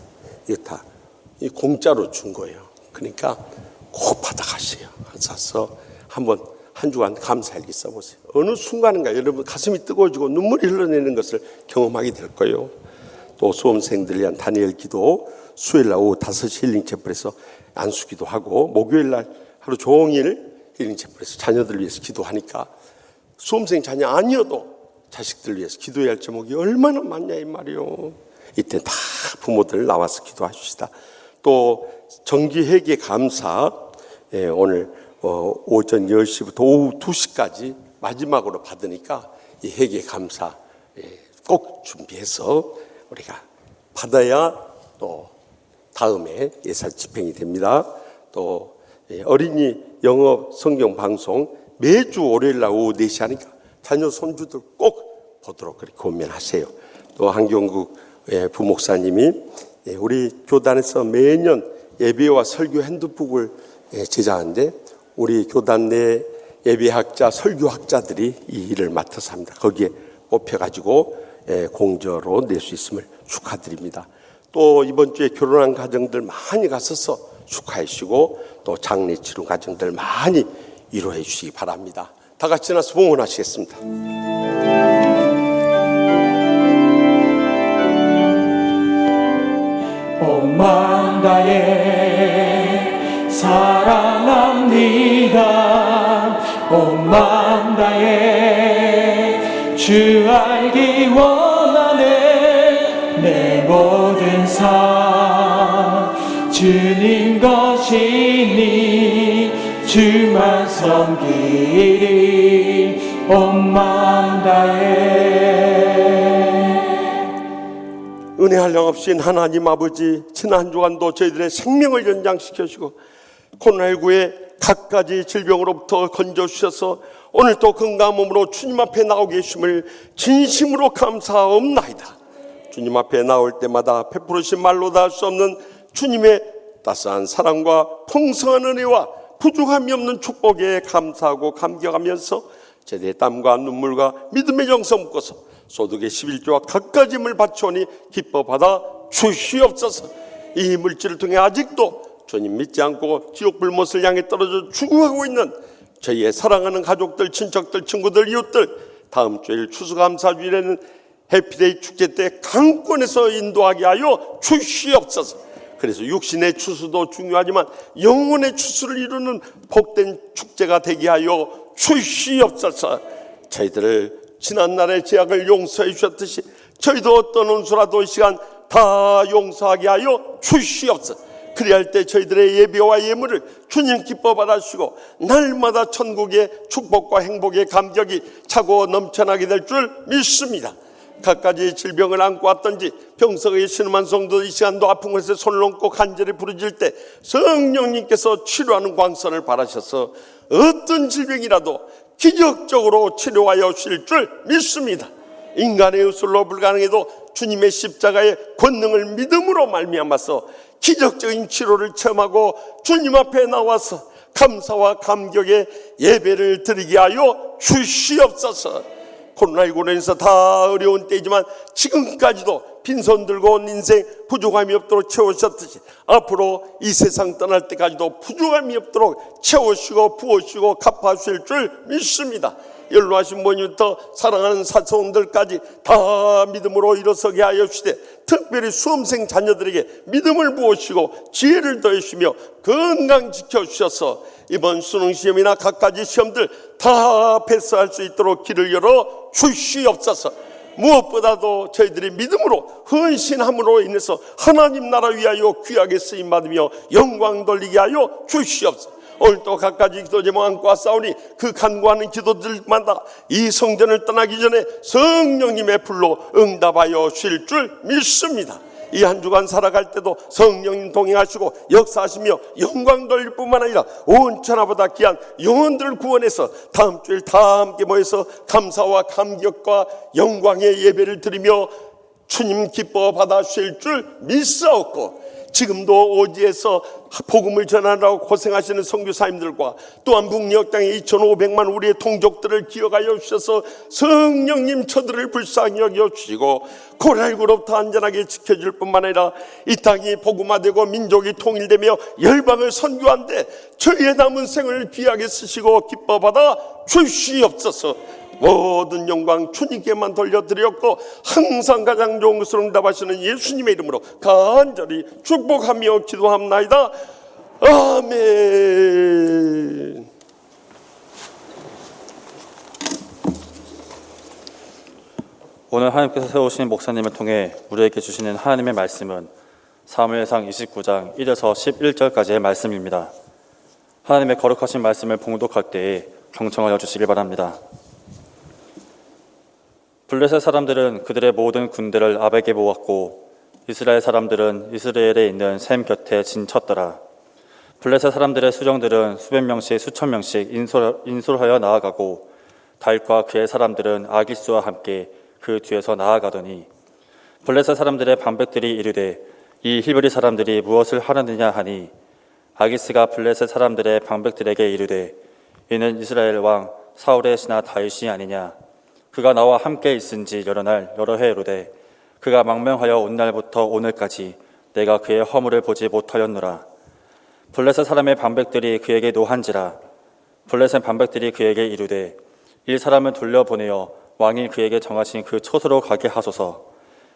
이거 다 공짜로 준 거예요. 그러니까 꼭 받아가세요. 가서 한번 한 주간 감사 일기 써보세요. 어느 순간인가 여러분 가슴이 뜨거워지고 눈물이 흘러내리는 것을 경험하게 될 거예요. 또 수험생들을 위한 다니엘 기도 수요일날 오후 5시 힐링체플에서 안수기도 하고 목요일날 하루 종일 힐링체플에서 자녀들을 위해서 기도하니까 수험생 자녀 아니어도 자식들을 위해서 기도해야 할 제목이 얼마나 많냐 이 말이요. 이때 다 부모들 나와서 기도하십시다. 또 정기회계 감사 오늘 오전 10시부터 오후 2시까지 마지막으로 받으니까 이 회계 감사 꼭 준비해서 우리가 받아야 또 다음에 예산 집행이 됩니다. 또 어린이 영어 성경 방송 매주 월요일날 오후 4시 하니까 자녀 손주들 꼭 보도록 그렇게 고민하세요. 또 한경국 부목사님이 우리 교단에서 매년 예배와 설교 핸드북을 제작하는데 우리 교단 내 예배학자 설교학자들이 이 일을 맡아서 합니다. 거기에 뽑혀가지고 공저로 낼 수 있음을 축하드립니다. 또 이번 주에 결혼한 가정들 많이 가셔서 축하해 주시고 또 장례 치른 가정들 많이 위로해 주시기 바랍니다. 다 같이 나서 봉헌하시겠습니다. 온 마음 다해 사랑합니다. 온 마음 다해 주 알기 원하네. 내 모든 삶 주님 것이니 주만 섬기리. 온 마음 다해. 은혜 한량없인 하나님 아버지, 지난 한 주간도 저희들의 생명을 연장시켜 주시고 코로나19의 갖가지 질병으로부터 건져주셔서 오늘 또 건강한 몸으로 주님 앞에 나오게 계심을 진심으로 감사하옵나이다. 주님 앞에 나올 때마다 베푸르신 말로 다 할 수 없는 주님의 따스한 사랑과 풍성한 은혜와 부족함이 없는 축복에 감사하고 감격하면서 제대의 땀과 눈물과 믿음의 정성 묶어서 소득의 11조와 갖가지 힘을 바치오니 기뻐 받아 주시옵소서. 이 물질을 통해 아직도 주님 믿지 않고 지옥 불못을 향해 떨어져 죽어가고 있는 저희의 사랑하는 가족들, 친척들, 친구들, 이웃들, 다음 주일 추수감사주일에는 해피데이 축제 때 강권에서 인도하게 하여 주시옵소서. 그래서 육신의 추수도 중요하지만 영혼의 추수를 이루는 복된 축제가 되게 하여 주시옵소서. 저희들을 지난날의 죄악을 용서해 주셨듯이 저희도 어떤 원수라도 이 시간 다 용서하게 하여 주시옵소서. 그리할 때 저희들의 예배와 예물을 주님 기뻐 받아주시고 날마다 천국의 축복과 행복의 감격이 차고 넘쳐나게 될 줄 믿습니다. 갖가지 질병을 안고 왔던지 병석에 신음한 성도 이 시간도 아픈 곳에 손을 얹고 간절히 부르짖을 때 성령님께서 치료하는 광선을 바라셔서 어떤 질병이라도 기적적으로 치료하여 주실 줄 믿습니다. 인간의 의술로 불가능해도 주님의 십자가의 권능을 믿음으로 말미암아서 기적적인 치료를 체험하고 주님 앞에 나와서 감사와 감격의 예배를 드리게 하여 주시옵소서. 코로나19로 인해서 다 어려운 때이지만 지금까지도 빈손 들고 온 인생 부족함이 없도록 채우셨듯이 앞으로 이 세상 떠날 때까지도 부족함이 없도록 채우시고 부어주시고 갚아주실 줄 믿습니다. 연로하신 분부터 사랑하는 사소원들까지 다 믿음으로 일어서게 하여 주시되 특별히 수험생 자녀들에게 믿음을 부으시고 지혜를 더해주시며 건강 지켜주셔서 이번 수능시험이나 갖가지 시험들 다 패스할 수 있도록 길을 열어 주시옵소서. 무엇보다도 저희들이 믿음으로 헌신함으로 인해서 하나님 나라 위하여 귀하게 쓰임받으며 영광 돌리게 하여 주시옵소서. 오늘도 갖가지 기도 제목 안고 왔사오니 그 간구하는 기도들마다 이 성전을 떠나기 전에 성령님의 불로 응답하여 주실 줄 믿습니다. 이 한 주간 살아갈 때도 성령님 동행하시고 역사하시며 영광 돌릴 뿐만 아니라 온 천하보다 귀한 영혼들을 구원해서 다음 주일 다 함께 모여서 감사와 감격과 영광의 예배를 드리며 주님 기뻐 받아주실 줄 믿사옵고 지금도 오지에서 복음을 전하라고 고생하시는 선교사님들과 또한 북녘 땅에 2,500만 우리의 동족들을 기억하여 주셔서 성령님 저들을 불쌍히 여겨주시고 코로나19로부터 안전하게 지켜줄 뿐만 아니라 이 땅이 복음화되고 민족이 통일되며 열방을 선교한데 저희의 남은 생을 귀하게 쓰시고 기뻐 받아 주시옵소서. 모든 영광 주님께만 돌려드렸고 항상 가장 좋은 것으로 응답하시는 예수님의 이름으로 간절히 축복하며 기도합나이다. 아멘. 오늘 하나님께서 세우신 목사님을 통해 우리에게 주시는 하나님의 말씀은 사무엘상 29장 1에서 11절까지의 말씀입니다. 하나님의 거룩하신 말씀을 봉독할 때에 경청하여 주시길 바랍니다. 블레셋 사람들은 그들의 모든 군대를 아벡에 모았고 이스라엘 사람들은 이스라엘에 있는 셈 곁에 진쳤더라. 블레셋 사람들의 수령들은 수백 명씩 수천 명씩 인솔하여 나아가고 다윗과 그의 사람들은 아기스와 함께 그 뒤에서 나아가더니 블레셋 사람들의 방백들이 이르되 이 히브리 사람들이 무엇을 하느냐 하니 아기스가 블레셋 사람들의 방백들에게 이르되 이는 이스라엘 왕 사울의 신하 다윗이 아니냐. 그가 나와 함께 있은지 여러 날 여러 해 이르되 그가 망명하여 온 날부터 오늘까지 내가 그의 허물을 보지 못하였노라. 블레셋 사람의 방백들이 그에게 노한지라. 블레셋 방백들이 그에게 이르되 이 사람을 돌려보내어 왕이 그에게 정하신 그 초소로 가게 하소서.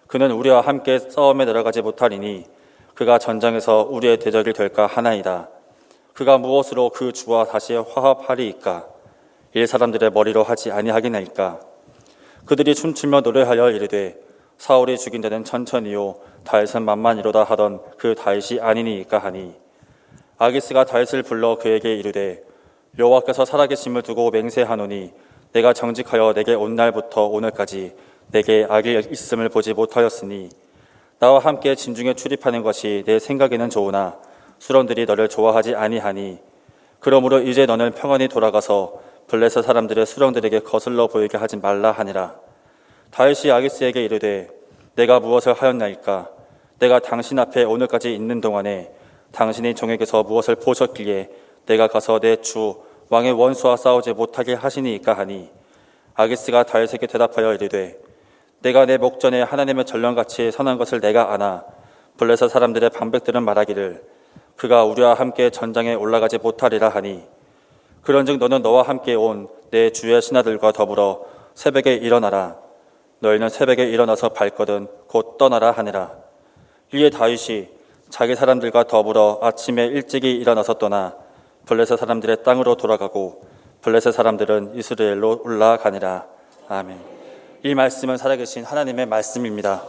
그는 우리와 함께 싸움에 내려가지 못하리니 그가 전장에서 우리의 대적이 될까 하나이다. 그가 무엇으로 그 주와 다시 화합하리이까? 일 사람들의 머리로 하지 아니하겠나이까? 그들이 춤추며 노래하여 이르되 사울이 죽인 자는 천천히요 다윗은 만만이로다 하던 그 다윗이 아니니이까 하니 아기스가 다윗을 불러 그에게 이르되 여호와께서 살아계심을 두고 맹세하노니 내가 정직하여 내게 온 날부터 오늘까지 내게 악이 있음을 보지 못하였으니 나와 함께 진중에 출입하는 것이 내 생각에는 좋으나 수령들이 너를 좋아하지 아니하니 그러므로 이제 너는 평안히 돌아가서 블레셋 사람들의 수령들에게 거슬러 보이게 하지 말라 하니라. 다윗이 아기스에게 이르되 내가 무엇을 하였나이까? 내가 당신 앞에 오늘까지 있는 동안에 당신이 종에게서 무엇을 보셨기에 내가 가서 내 주 왕의 원수와 싸우지 못하게 하시니이까 하니 아기스가 다윗에게 대답하여 이르되 내가 내 목전에 하나님의 전령같이 선한 것을 내가 아나 블레셋 사람들의 방백들은 말하기를 그가 우리와 함께 전장에 올라가지 못하리라 하니 그런즉 너는 너와 함께 온 내 주의 신하들과 더불어 새벽에 일어나라. 너희는 새벽에 일어나서 발거든 곧 떠나라 하니라. 이에 다윗이 자기 사람들과 더불어 아침에 일찍이 일어나서 떠나 블레셋 사람들의 땅으로 돌아가고 블레셋 사람들은 이스라엘로 올라가니라. 아멘. 이 말씀은 살아계신 하나님의 말씀입니다.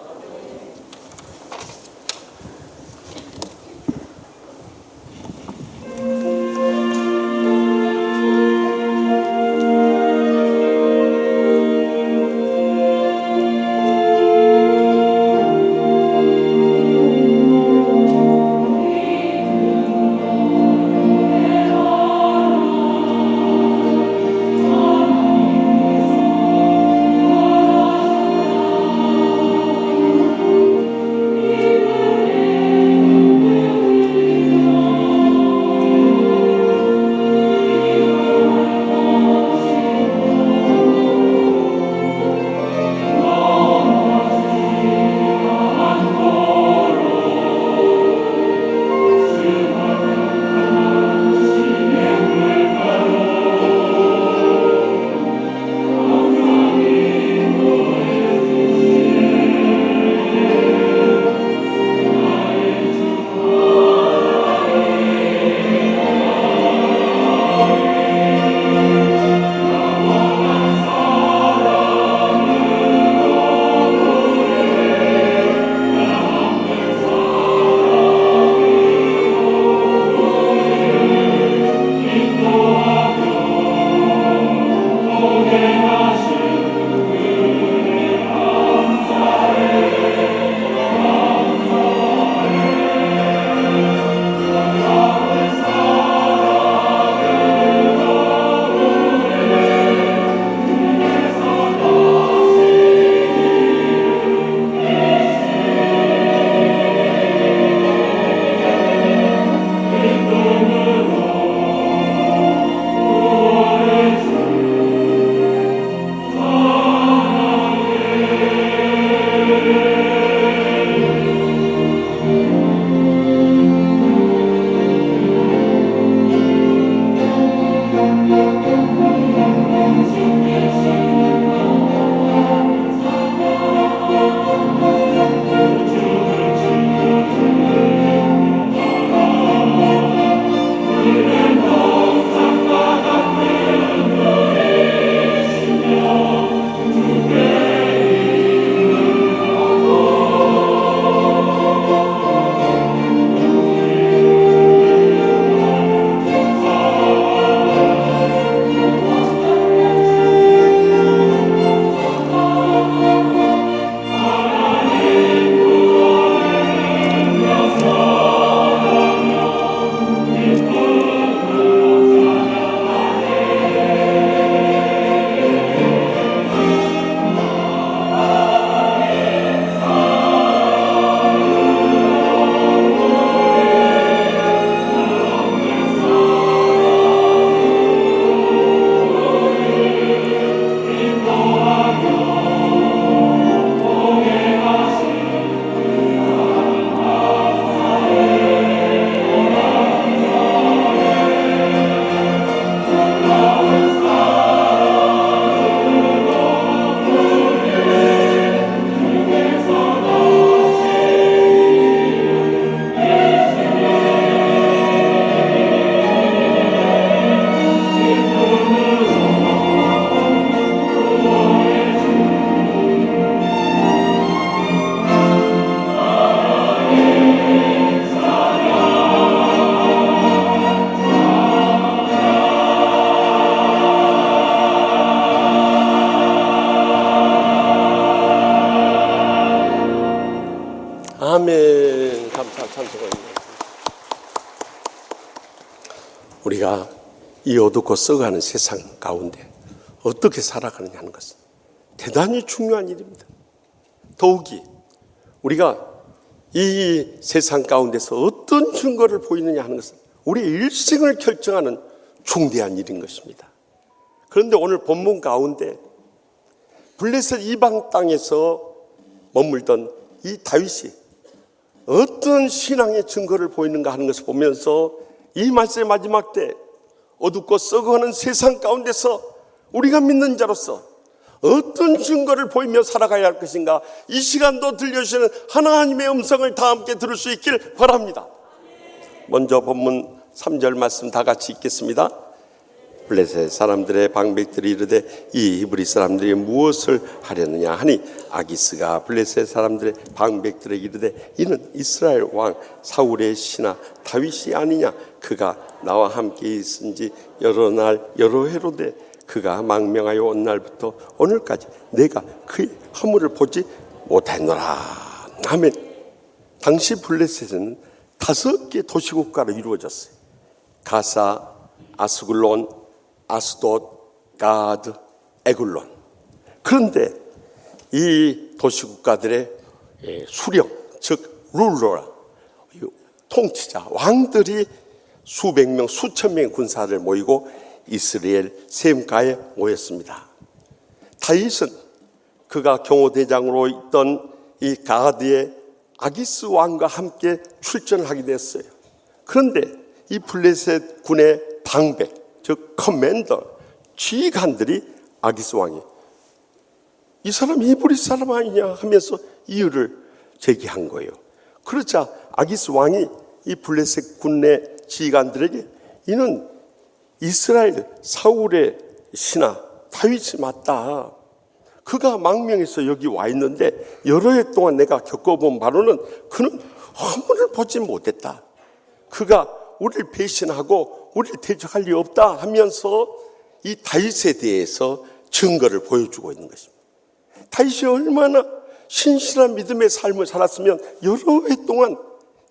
우리가 이 어둡고 썩어가는 세상 가운데 어떻게 살아가느냐 하는 것은 대단히 중요한 일입니다. 더욱이 우리가 이 세상 가운데서 어떤 증거를 보이느냐 하는 것은 우리의 일생을 결정하는 중대한 일인 것입니다. 그런데 오늘 본문 가운데 블레셋 이방 땅에서 머물던 이 다윗이 어떤 신앙의 증거를 보이는가 하는 것을 보면서 이 말씀의 마지막 때 어둡고 썩어가는 세상 가운데서 우리가 믿는 자로서 어떤 증거를 보이며 살아가야 할 것인가, 이 시간도 들려주시는 하나님의 음성을 다 함께 들을 수 있길 바랍니다. 먼저 본문 3절 말씀 다 같이 읽겠습니다. 블레셋 사람들의 방백들이 이르되 이 히브리 사람들이 무엇을 하려느냐 하니 아기스가 블레셋 사람들의 방백들에게 이르되 이는 이스라엘 왕 사울의 신하 다윗이 아니냐. 그가 나와 함께 있은지 여러 날 여러 해로되 그가 망명하여 온 날부터 오늘까지 내가 그의 허물을 보지 못했노라. 아멘. 당시 블레셋은 5개 도시국가로 이루어졌어요. 가사, 아스글론, 아스돗, 가드, 에굴론. 그런데 이 도시국가들의 수령, 즉 룰러, 통치자, 왕들이 수백 명, 수천 명의 군사를 모이고 이스라엘 셈가에 모였습니다. 다윗은 그가 경호대장으로 있던 이 가드의 아기스 왕과 함께 출전을 하게 됐어요. 그런데 이 블레셋 군의 방백, 즉 커맨더, 지휘관들이 아기스 왕이 이 사람 히브리 사람 아니냐 하면서 이유를 제기한 거예요. 그러자 아기스 왕이 이 블레셋 군의 지휘관들에게 이는 이스라엘 사울의 신하 다윗이 맞다. 그가 망명해서 여기 와 있는데 여러 해 동안 내가 겪어본 바로는 그는 허물을 보지 못했다. 그가 우리를 배신하고 우리를 대적할 리 없다 하면서 이 다윗에 대해서 증거를 보여주고 있는 것입니다. 다윗이 얼마나 신실한 믿음의 삶을 살았으면 여러 해 동안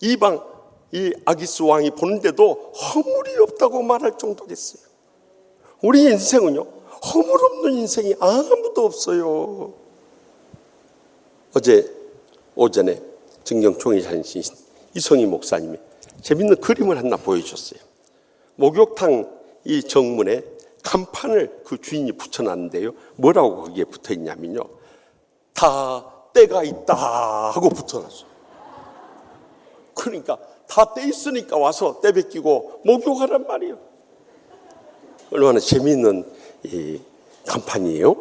이방 이 아기스 왕이 보는데도 허물이 없다고 말할 정도겠어요. 우리 인생은요, 허물 없는 인생이 아무도 없어요. 어제 오전에 증경총회 자신 이성희 목사님이 재밌는 그림을 하나 보여주셨어요. 목욕탕 이 정문에 간판을 그 주인이 붙여놨는데요, 뭐라고 거기에 붙어있냐면요, 다 때가 있다 하고 붙여놨어요. 그러니까 다 때 있으니까 와서 때 베끼고 목욕하란 말이에요. 얼마나 재미있는 이 간판이에요.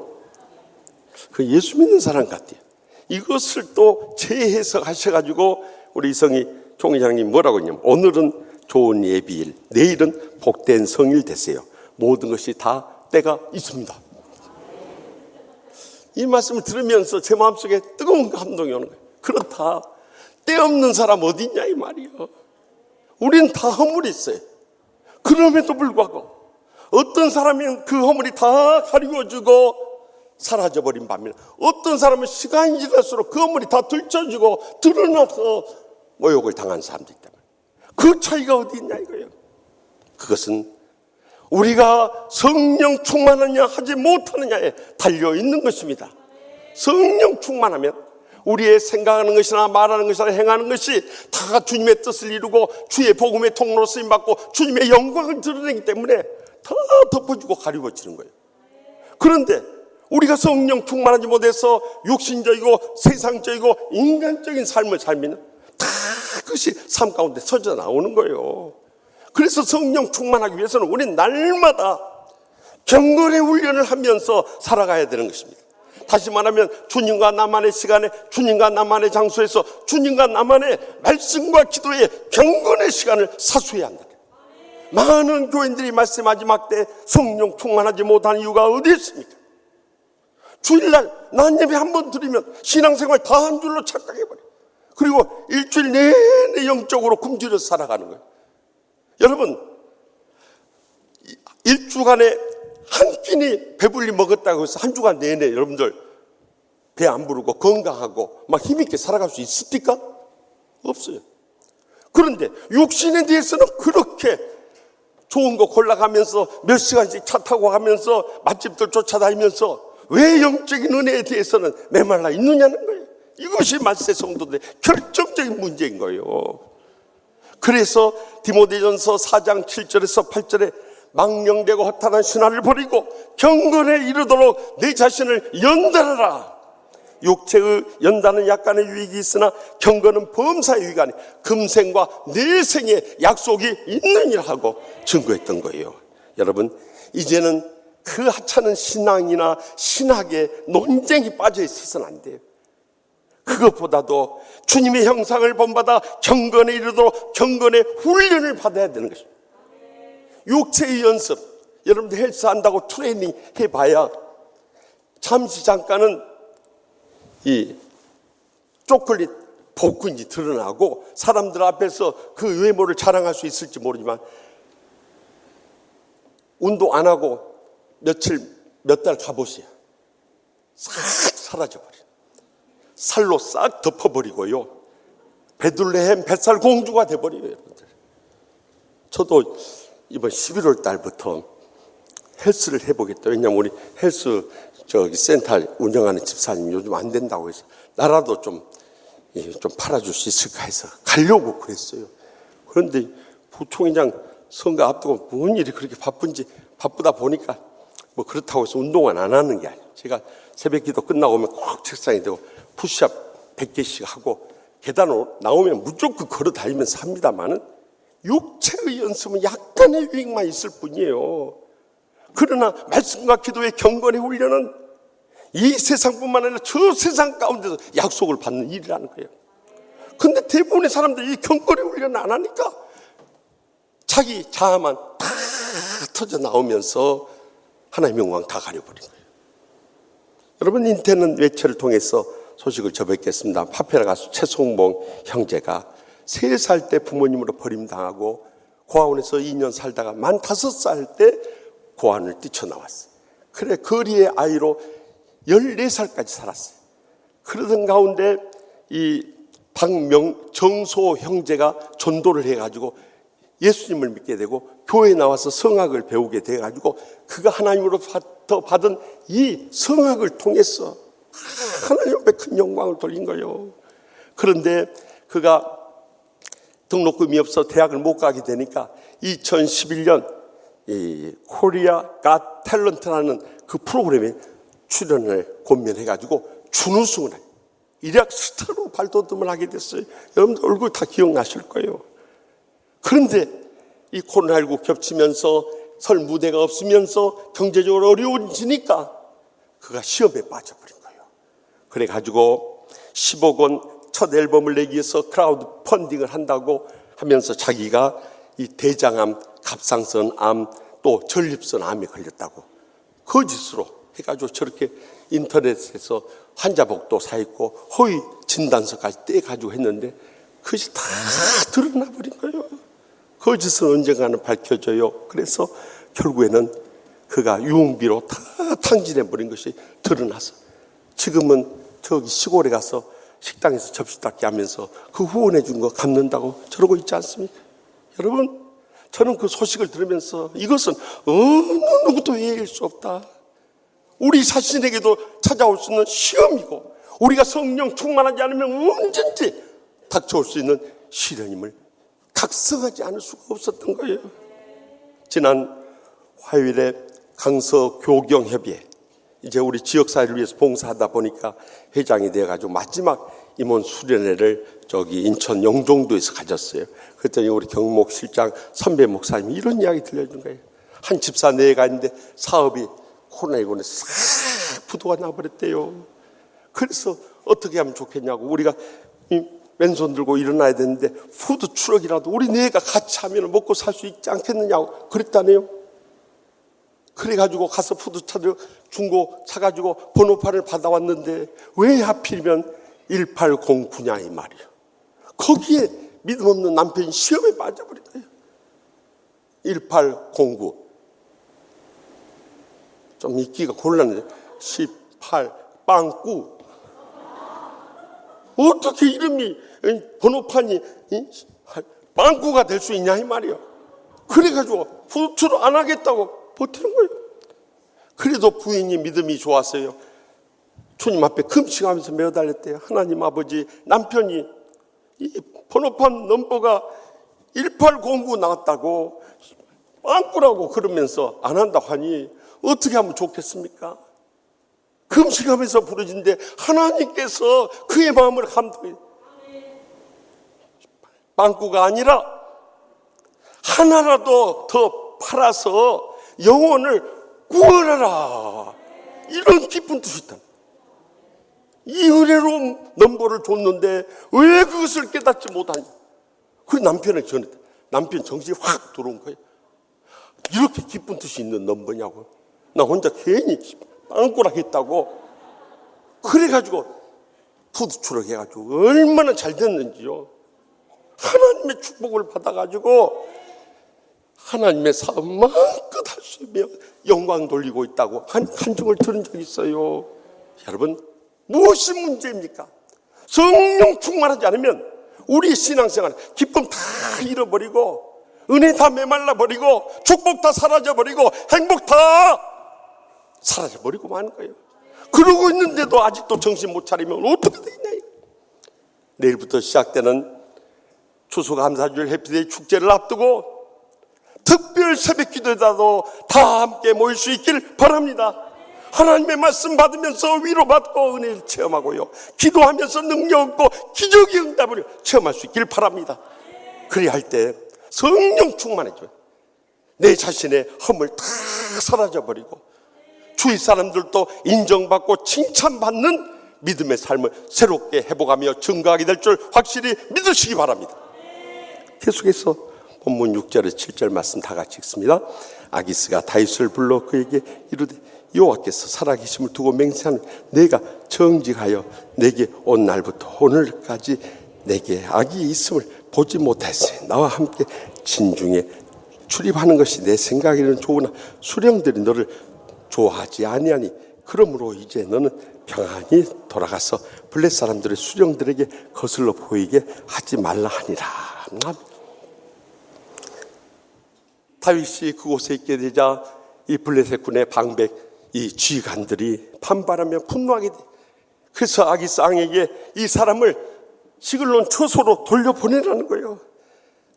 그 예수 믿는 사람 같아요. 이것을 또 재해석 하셔가지고 우리 이성희 총회장님 뭐라고 했냐면 오늘은 좋은 예비일, 내일은 복된 성일 되세요. 모든 것이 다 때가 있습니다. 이 말씀을 들으면서 제 마음속에 뜨거운 감동이 오는 거예요. 그렇다. 때 없는 사람 어디 있냐 이 말이에요. 우리는 다 허물이 있어요. 그럼에도 불구하고 어떤 사람은 그 허물이 다 가리워지고 사라져버린 반면 어떤 사람은 시간이 지날수록 그 허물이 다 들춰지고 드러나서 모욕을 당한 사람들이 있다. 그 차이가 어디 있냐 이거예요. 그것은 우리가 성령 충만하냐 하지 못하느냐에 달려있는 것입니다. 성령 충만하면 우리의 생각하는 것이나 말하는 것이나 행하는 것이 다 주님의 뜻을 이루고 주의 복음의 통로로 쓰임받고 주님의 영광을 드러내기 때문에 다 덮어지고 가리워지는 거예요. 그런데 우리가 성령 충만하지 못해서 육신적이고 세상적이고 인간적인 삶을 살면 다 그것이 삶 가운데 서져 나오는 거예요. 그래서 성령 충만하기 위해서는 우리는 날마다 경건의 훈련을 하면서 살아가야 되는 것입니다. 다시 말하면 주님과 나만의 시간에, 주님과 나만의 장소에서 주님과 나만의 말씀과 기도의 경건의 시간을 사수해야 한다. 많은 교인들이 말씀 마지막 때 성령 충만하지 못한 이유가 어디 있습니까? 주일날 난예배 한 번 드리면 신앙생활 다 한 줄로 착각해버려요. 그리고 일주일 내내 영적으로 굶주려서 살아가는 거예요. 여러분, 일주간에 한 끼니 배불리 먹었다고 해서 한 주간 내내 여러분들 배 안 부르고 건강하고 막 힘있게 살아갈 수 있습니까? 없어요. 그런데 육신에 대해서는 그렇게 좋은 거 골라가면서 몇 시간씩 차 타고 가면서 맛집들 쫓아다니면서 왜 영적인 은혜에 대해서는 메말라 있느냐는 거예요. 이것이 말세 성도들의 결정적인 문제인 거예요. 그래서 디모데전서 4장 7절에서 8절에 망령되고 허탄한 신화를 버리고 경건에 이르도록 내 자신을 연단하라. 육체의 연단은 약간의 유익이 있으나 경건은 범사의 유익이 아니 금생과 내생의 약속이 있느니라 하고 증거했던 거예요. 여러분, 이제는 그 하찮은 신앙이나 신학에 논쟁이 빠져 있어서는 안 돼요. 그것보다도 주님의 형상을 본받아 경건에 이르도록 경건의 훈련을 받아야 되는 것입니다. 육체의 연습, 여러분들 헬스 한다고 트레이닝 해봐야 잠시 잠깐은 이 초콜릿 복근이 드러나고 사람들 앞에서 그 외모를 자랑할 수 있을지 모르지만 운동 안 하고 몇 달 가보세요. 싹 사라져버려요. 살로 싹 덮어버리고요. 베들레헴 뱃살 공주가 돼버려요, 여러분들. 저도 이번 11월 달부터 헬스를 해보겠다. 왜냐하면 우리 헬스 센터 운영하는 집사님이 요즘 안 된다고 해서 나라도 좀 팔아줄 수 있을까 해서 가려고 그랬어요. 그런데 부총회장 선거 앞두고 뭔 일이 그렇게 바쁘다 보니까 뭐 그렇다고 해서 운동은 안 하는 게 아니에요. 제가 새벽 기도 끝나고 오면 꼭 책상에 대고 푸시업 100개씩 하고 계단으로 나오면 무조건 걸어 다니면서 합니다만은 육체의 연습은 약간의 유익만 있을 뿐이에요. 그러나 말씀과 기도의 경건의 훈련은 이 세상뿐만 아니라 저 세상 가운데서 약속을 받는 일이라는 거예요. 근데 대부분의 사람들이 이 경건의 훈련을 안 하니까 자기 자아만 다 터져 나오면서 하나님의 영광 다 가려버린 거예요. 여러분, 인터넷 매체를 통해서 소식을 접했겠습니다. 파페라 가수 최송봉 형제가 3살 때 부모님으로 버림당하고 고아원에서 2년 살다가 만 5살 때 고아원을 뛰쳐나왔어요. 그래, 거리의 아이로 14살까지 살았어요. 그러던 가운데 이 정소 형제가 전도를 해가지고 예수님을 믿게 되고 교회에 나와서 성악을 배우게 돼가지고 그가 하나님으로부터 받은 이 성악을 통해서 하나님 앞에 큰 영광을 돌린 거예요. 그런데 그가 등록금이 없어 대학을 못 가게 되니까 2011년 이 코리아 갓 탤런트라는 그 프로그램에 출연을 권면해가지고 준우승을 해요. 일약 스타로 발돋움을 하게 됐어요. 여러분들 얼굴 다 기억나실 거예요. 그런데 이 코로나19 겹치면서 설 무대가 없으면서 경제적으로 어려워지니까 그가 시험에 빠져버린 거예요. 그래가지고 10억 원 첫 앨범을 내기 위해서 크라우드 펀딩을 한다고 하면서 자기가 이 대장암, 갑상선 암, 또 전립선 암에 걸렸다고 거짓으로 해가지고 저렇게 인터넷에서 환자복도 사입고 허위 진단서까지 떼가지고 했는데 그것이 다 드러나 버린 거예요. 거짓은 언젠가는 밝혀져요. 그래서 결국에는 그가 유흥비로 다 탕진해 버린 것이 드러나서 지금은 저기 시골에 가서 식당에서 접시 닦기 하면서 그 후원해 준 거 갚는다고 저러고 있지 않습니까? 여러분, 저는 그 소식을 들으면서 이것은 어느 누구도 이해할 수 없다. 우리 자신에게도 찾아올 수 있는 시험이고 우리가 성령 충만하지 않으면 언제든지 닥쳐올 수 있는 시련임을 각성하지 않을 수가 없었던 거예요. 지난 화요일에 강서교경협의회, 이제 우리 지역사회를 위해서 봉사하다 보니까 회장이 돼가지고 마지막 임원 수련회를 저기 인천 영종도에서 가졌어요. 그랬더니 우리 경목 실장 선배 목사님이 이런 이야기 들려준 거예요. 한 집사 내가 있는데 사업이 코로나19는 싹 부도가 나버렸대요. 그래서 어떻게 하면 좋겠냐고, 우리가 왼손 들고 일어나야 되는데 푸드 추럭이라도 우리 네가 같이 하면 먹고 살 수 있지 않겠느냐고 그랬다네요. 그래가지고 가서 푸드차를 중고 사가지고 번호판을 받아왔는데 왜 하필이면 1809냐 이 말이야. 거기에 믿음 없는 남편이 시험에 빠져버린 거예요. 1809 좀 읽기가 곤란해. 18 빵꾸. 어떻게 이름이 번호판이 빵꾸가 될 수 있냐 이 말이야. 그래가지고 후추를 안 하겠다고 버티는 거예요. 그래도 부인이 믿음이 좋았어요. 주님 앞에 금식하면서 매달렸대요. 하나님 아버지, 남편이 이 번호판 넘버가 1809 나왔다고 빵꾸라고 그러면서 안 한다고 하니 어떻게 하면 좋겠습니까? 금식하면서 부르짖는데 하나님께서 그의 마음을 감동해. 빵꾸가 아니라 하나라도 더 팔아서 영혼을 구원하라, 이런 깊은 뜻이 있다. 이 은혜로운 넘버를 줬는데 왜 그것을 깨닫지 못하냐. 그 남편을 전했다. 남편 정신이 확 들어온 거예요. 이렇게 깊은 뜻이 있는 넘버냐고. 나 혼자 괜히 빵꾸락 했다고. 그래가지고 푸드추럭 해가지고 얼마나 잘 됐는지요. 하나님의 축복을 받아가지고 하나님의 사업 마음껏 할 수 있며 영광 돌리고 있다고 한증을 들은 적이 있어요. 여러분, 무엇이 문제입니까? 성령 충만하지 않으면 우리 신앙생활 기쁨 다 잃어버리고 은혜 다 메말라버리고 축복 다 사라져버리고 행복 다 사라져버리고 마는 거예요. 그러고 있는데도 아직도 정신 못 차리면 어떻게 되겠냐. 내일부터 시작되는 추수감사주일 해피데이 축제를 앞두고 특별 새벽 기도에다도 다 함께 모일 수 있길 바랍니다. 하나님의 말씀 받으면서 위로받고 은혜를 체험하고요, 기도하면서 능력 얻고 기적의 응답을 체험할 수 있길 바랍니다. 그래야 할 때 성령 충만해져요. 내 자신의 허물 다 사라져버리고 주위 사람들도 인정받고 칭찬받는 믿음의 삶을 새롭게 회복하며 증거하게 될 줄 확실히 믿으시기 바랍니다. 계속해서 본문 6절에 7절 말씀 다 같이 읽습니다. 아기스가 다윗을 불러 그에게 이르되 여호와께서 살아계심을 두고 맹세하는 내가 정직하여 내게 온 날부터 오늘까지 내게 악이 있음을 보지 못했으니 나와 함께 진중에 출입하는 것이 내 생각에는 좋으나 수령들이 너를 좋아하지 아니하니 그러므로 이제 너는 평안히 돌아가서 블레 사람들의 수령들에게 거슬러 보이게 하지 말라 하니라. 다윗이 그곳에 있게 되자 이 블레셋 군의 방백, 이 지휘관들이 반발하며 분노하게 돼. 그래서 아기스 왕에게 이 사람을 시글론 초소로 돌려보내라는 거예요.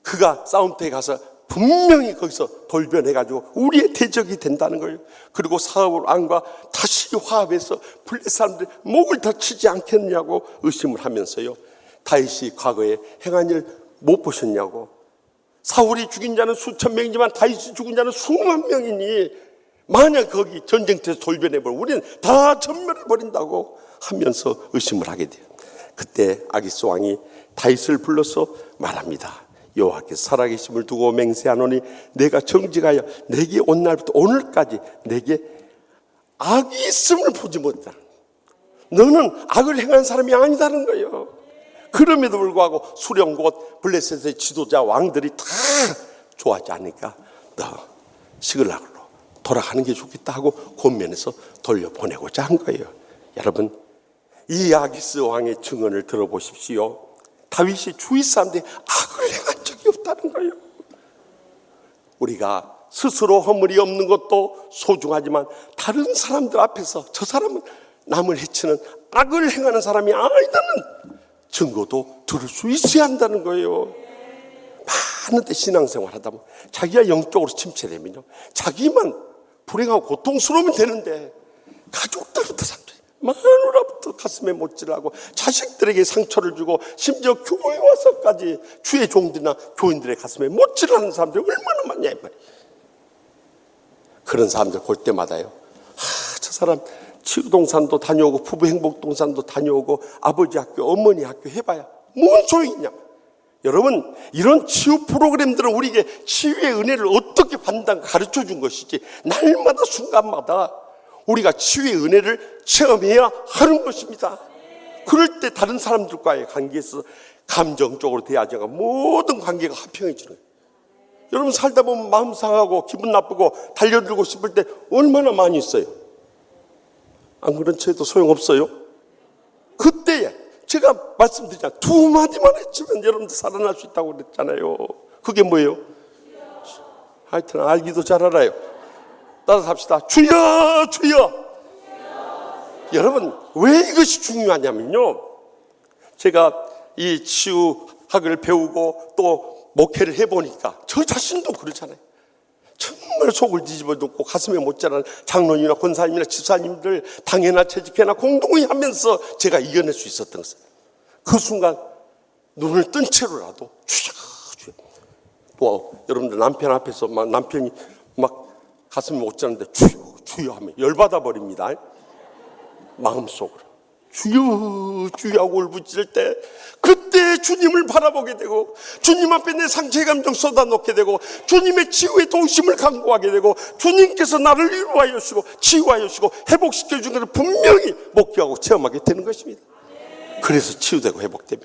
그가 싸움터에 가서 분명히 거기서 돌변해가지고 우리의 대적이 된다는 거예요. 그리고 사울 왕과 다시 화합해서 블레셋 사람들이 목을 다치지 않겠냐고 의심을 하면서요, 다윗이 과거에 행한 일 못 보셨냐고. 사울이 죽인 자는 수천 명이지만 다윗이 죽인 자는 수만 명이니 만약 거기 전쟁터에서 돌변해버리면 우리는 다 전멸해버린다고 하면서 의심을 하게 돼요. 그때 아기스 왕이 다윗을 불러서 말합니다. 여호와께서 살아계심을 두고 맹세하노니 내가 정직하여 내게 온 날부터 오늘까지 내게 악이 있음을 보지 못했다. 너는 악을 행한 사람이 아니다는 거예요. 그럼에도 불구하고 수령 곧 블레셋의 지도자 왕들이 다 좋아하지 않으니까 너 시글락으로 돌아가는 게 좋겠다 하고 권면해서 돌려보내고자 한 거예요. 여러분, 이 아기스 왕의 증언을 들어보십시오. 다윗이 주위 사람들이 악을 행한 적이 없다는 거예요. 우리가 스스로 허물이 없는 것도 소중하지만 다른 사람들 앞에서 저 사람은 남을 해치는 악을 행하는 사람이 아니다는 증거도 들을 수 있어야 한다는 거예요. 많은데 신앙생활 하다 보면 자기가 영적으로 침체되면요, 자기만 불행하고 고통스러우면 되는데 가족들부터 상처, 마누라부터 가슴에 못질하고 자식들에게 상처를 주고 심지어 교회에 와서까지 주의 종들이나 교인들의 가슴에 못질하는 사람들이 얼마나 많냐 이 말이에요. 그런 사람들 볼 때마다요, 저 사람 치유동산도 다녀오고 부부행복동산도 다녀오고 아버지 학교 어머니 학교 해봐야 뭔 소용이냐. 여러분, 이런 치유 프로그램들은 우리에게 치유의 은혜를 어떻게 받는가 가르쳐 준 것이지, 날마다 순간마다 우리가 치유의 은혜를 체험해야 하는 것입니다. 그럴 때 다른 사람들과의 관계에서 감정적으로 대하자가 모든 관계가 화평해지는 거예요. 여러분, 살다 보면 마음 상하고 기분 나쁘고 달려들고 싶을 때 얼마나 많이 있어요. 안 그런 채도 소용없어요. 그때에 제가 말씀드리잖아요. 두 마디만 했지만 여러분들 살아날 수 있다고 그랬잖아요. 그게 뭐예요? 하여튼 알기도 잘 알아요. 따라서 합시다. 주여 주여. 여러분 왜 이것이 중요하냐면요, 제가 이 치유학을 배우고 또 목회를 해보니까 저 자신도 그렇잖아요. 정말 속을 뒤집어 놓고 가슴에 못 자라는 장로님이나 권사님이나 집사님들 당회나 채집회나 공동회 하면서 제가 이겨낼 수 있었던 것은 그 순간 눈을 뜬 채로라도 주여 주여. 또 여러분들 남편 앞에서 막 남편이 막 가슴에 못 자는데 주여 주여 하면 열받아 버립니다. 마음속으로 주여 주여 하고 울부짖을 때 그때 주님을 바라보게 되고 주님 앞에 내 상처의 감정 쏟아놓게 되고 주님의 치유의 도우심을 간구하게 되고 주님께서 나를 위로하여 주시고 치유하여 주시고 회복시켜 주는 것을 분명히 목격하고 체험하게 되는 것입니다. 그래서 치유되고 회복되면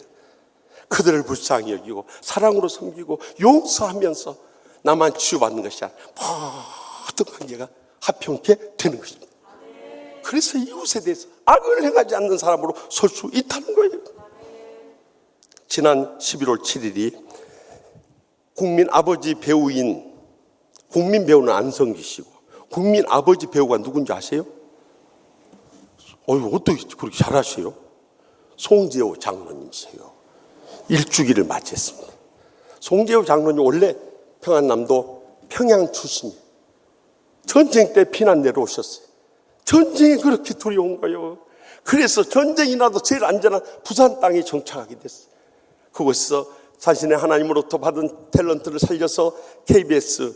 그들을 불쌍히 여기고 사랑으로 섬기고 용서하면서 나만 치유받는 것이 아니라 모든 관계가 화평케 되는 것입니다. 그래서 이웃에 대해서 악을 행하지 않는 사람으로 설 수 있다는 거예요. 지난 11월 7일이 국민 아버지 배우인, 국민 배우는 안성기 씨고 국민 아버지 배우가 누군지 아세요? 어떻게 그렇게 잘하세요? 송재호 장로님이세요. 일주기를 맞이했습니다. 송재호 장로님 원래 평안남도 평양 출신이에요. 전쟁 때 피난 내려오셨어요. 전쟁이 그렇게 두려운 거예요. 그래서 전쟁이 나도 제일 안전한 부산 땅에 정착하게 됐어요. 그곳에서 자신의 하나님으로부터 받은 탤런트를 살려서 KBS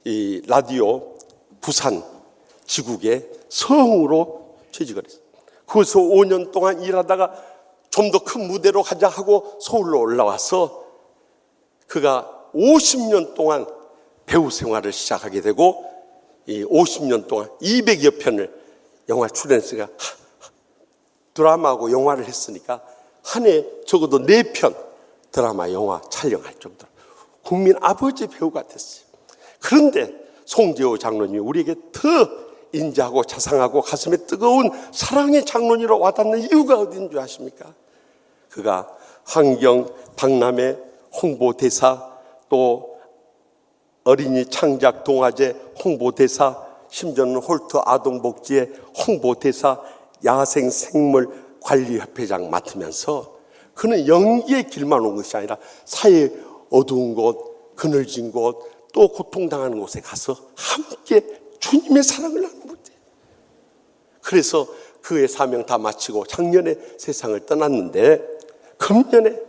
이 라디오 부산 지국의 성우로 취직을 했어요. 거기서 5년 동안 일하다가 좀 더 큰 무대로 가자 하고 서울로 올라와서 그가 50년 동안 배우 생활을 시작하게 되고 이 50년 동안 200여 편을 영화 출연했으니까 드라마하고 영화를 했으니까 한 해 적어도 4편 드라마 영화 촬영할 정도로 국민 아버지 배우가 됐어요. 그런데 송재호 장로님이 우리에게 더 인자하고 자상하고 가슴에 뜨거운 사랑의 장로님으로 와닿는 이유가 어딘 줄 아십니까? 그가 환경 박람회 홍보대사, 또 어린이 창작 동아제 홍보대사, 심지어는 홀트 아동복지의 홍보대사, 야생생물관리협회장 맡으면서 그는 연기의 길만 온 것이 아니라 사회 어두운 곳, 그늘진 곳, 또 고통당하는 곳에 가서 함께 주님의 사랑을 나누는 거예요. 그래서 그의 사명 다 마치고 작년에 세상을 떠났는데 금년에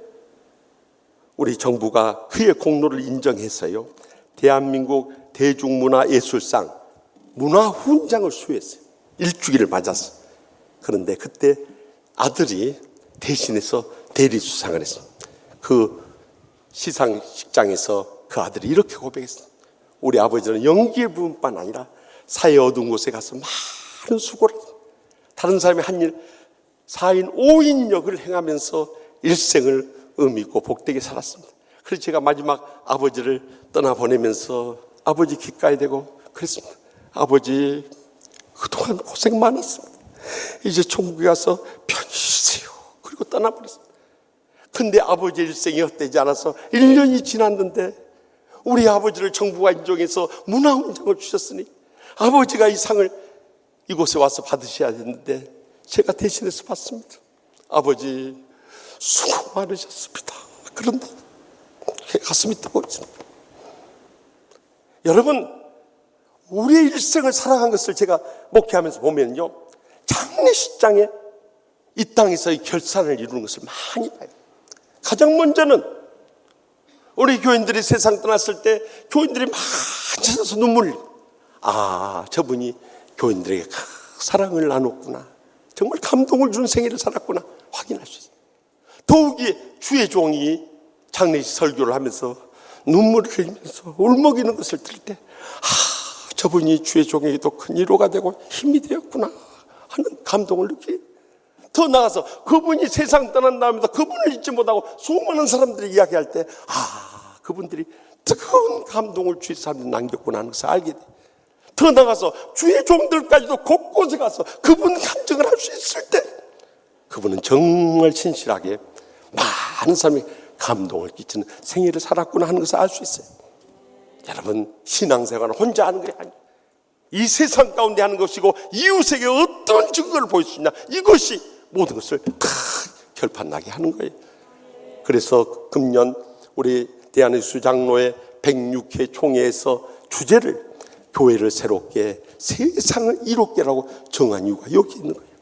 우리 정부가 그의 공로를 인정해서요, 대한민국 대중문화예술상 문화훈장을 수여했어요. 일주기를 맞았어요. 그런데 그때 아들이 대신해서 대리수상을 했어요. 그 시상식장에서 그 아들이 이렇게 고백했어요. 우리 아버지는 연기의 부분뿐만 아니라 사회 어두운 곳에 가서 많은 수고를 했어요. 다른 사람이 한 일 4인 5인 역을 행하면서 일생을 의미 있고 복되게 살았습니다. 그래서 제가 마지막 아버지를 떠나보내면서 아버지 귓가에 대고 그랬습니다. 아버지 그동안 고생 많았습니다. 이제 천국에 가서 편히 쉬세요. 그리고 떠나버렸습니다. 근데 아버지 일생이 헛되지 않아서 1년이 지났는데 우리 아버지를 정부가 인정해서 문화훈장을 주셨으니 아버지가 이 상을 이곳에 와서 받으셔야 되는데 제가 대신해서 받습니다. 아버지 수고 많으셨습니다. 그런데 가슴이 뜨거워집니다. 여러분, 우리의 일생을 살아간 것을 제가 목회하면서 보면요, 장례식장에 이 땅에서의 결산을 이루는 것을 많이 봐요. 가장 먼저는 우리 교인들이 세상 떠났을 때 교인들이 많이 찾아서 눈물을 흘립니다. 아, 저분이 교인들에게 사랑을 나눴구나, 정말 감동을 준 생애를 살았구나 확인할 수 있어요. 더욱이 주의 종이 장례식 설교를 하면서 눈물을 흘리면서 울먹이는 것을 들을 때 저분이 주의 종에게도 큰 위로가 되고 힘이 되었구나 하는 감동을 느끼고, 더 나아가서 그분이 세상 떠난 다음에도 그분을 잊지 못하고 수많은 사람들이 이야기할 때 그분들이 뜨거운 감동을 주의 사람들이 남겼구나 하는 것을 알게 돼. 더 나아가서 주의 종들까지도 곳곳에 가서 그분 간증을 할 수 있을 때 그분은 정말 진실하게 많은 사람이 감동을 끼치는 생애를 살았구나 하는 것을 알 수 있어요. 여러분, 신앙생활은 혼자 하는 게 아니에요. 이 세상 가운데 하는 것이고 이웃에게 어떤 증거를 보일 수 있냐, 이것이 모든 것을 다 결판나게 하는 거예요. 그래서 금년 우리 대한예수 장로회 106회 총회에서 주제를 교회를 새롭게, 세상을 이롭게라고 정한 이유가 여기 있는 거예요.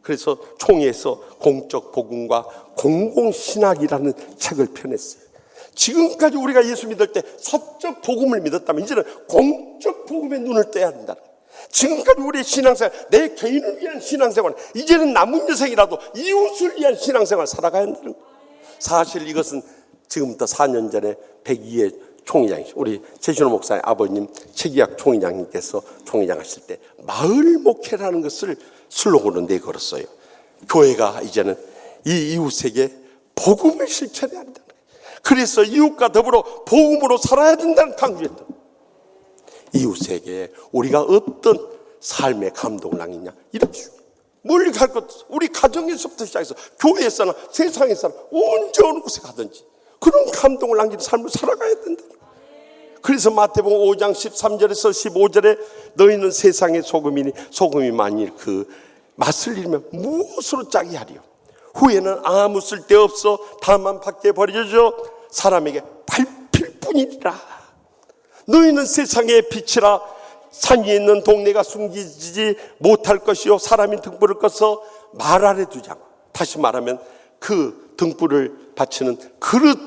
그래서 총회에서 공적 복음과 공공신학이라는 책을 펴냈어요. 지금까지 우리가 예수 믿을 때 사적 복음을 믿었다면 이제는 공적 복음에 눈을 떼야 한다. 지금까지 우리의 신앙생활, 내 개인을 위한 신앙생활, 이제는 남은 여생이라도 이웃을 위한 신앙생활 살아가야 한다는 거예요. 사실 이것은 지금부터 4년 전에 102회 총회장, 우리 최신호 목사의 아버님 최기학 총회장님께서 총회장 하실 때 마을 목회라는 것을 슬로건으로 내걸었어요. 교회가 이제는 이 이웃에게 복음을 실천해야 한다는 거예요. 그래서 이웃과 더불어 복음으로 살아야 된다는 강조했던, 이웃에게 우리가 어떤 삶의 감동을 남기냐, 이렇게 중요해요. 멀리 갈 것도 없어. 우리 가정에서부터 시작해서 교회에서나 세상에서나 언제 어느 곳에 가든지 그런 감동을 남기는 삶을 살아가야 된다. 그래서 마태복음 5장 13절에서 15절에 너희는 세상의 소금이니 소금이 만일 그 맛을 잃으면 무엇으로 짜게 하리요? 후에는 아무 쓸데없어 다만 밖에 버려져 사람에게 밟힐 뿐이니라. 너희는 세상의 빛이라. 산 위에 있는 동네가 숨기지 못할 것이요 사람이 등불을 꺼서 말 아래 두지 않고, 다시 말하면 그 등불을 받치는 그릇으로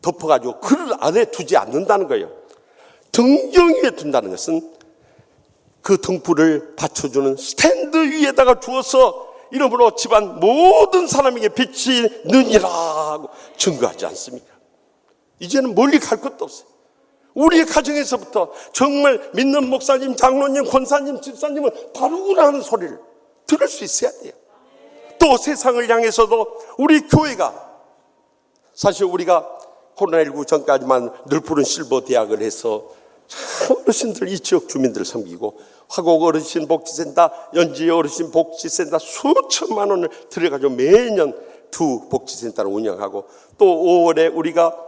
덮어가지고 그릇 안에 두지 않는다는 거예요. 등경 위에 둔다는 것은 그 등불을 받쳐주는 스탠드 위에다가 두어서 이러므로 집안 모든 사람에게 빛이 느니라고 증거하지 않습니까? 이제는 멀리 갈 것도 없어요. 우리의 가정에서부터 정말 믿는 목사님, 장로님, 권사님, 집사님은 바르구나 하는 소리를 들을 수 있어야 돼요. 또 세상을 향해서도 우리 교회가, 사실 우리가 코로나19 전까지만 늘푸른 실버 대학을 해서 어르신들, 이 지역 주민들을 섬기고 화곡 어르신 복지센터, 연지 어르신 복지센터 수천만 원을 들여가지고 매년 2 복지센터를 운영하고, 또 5월에 우리가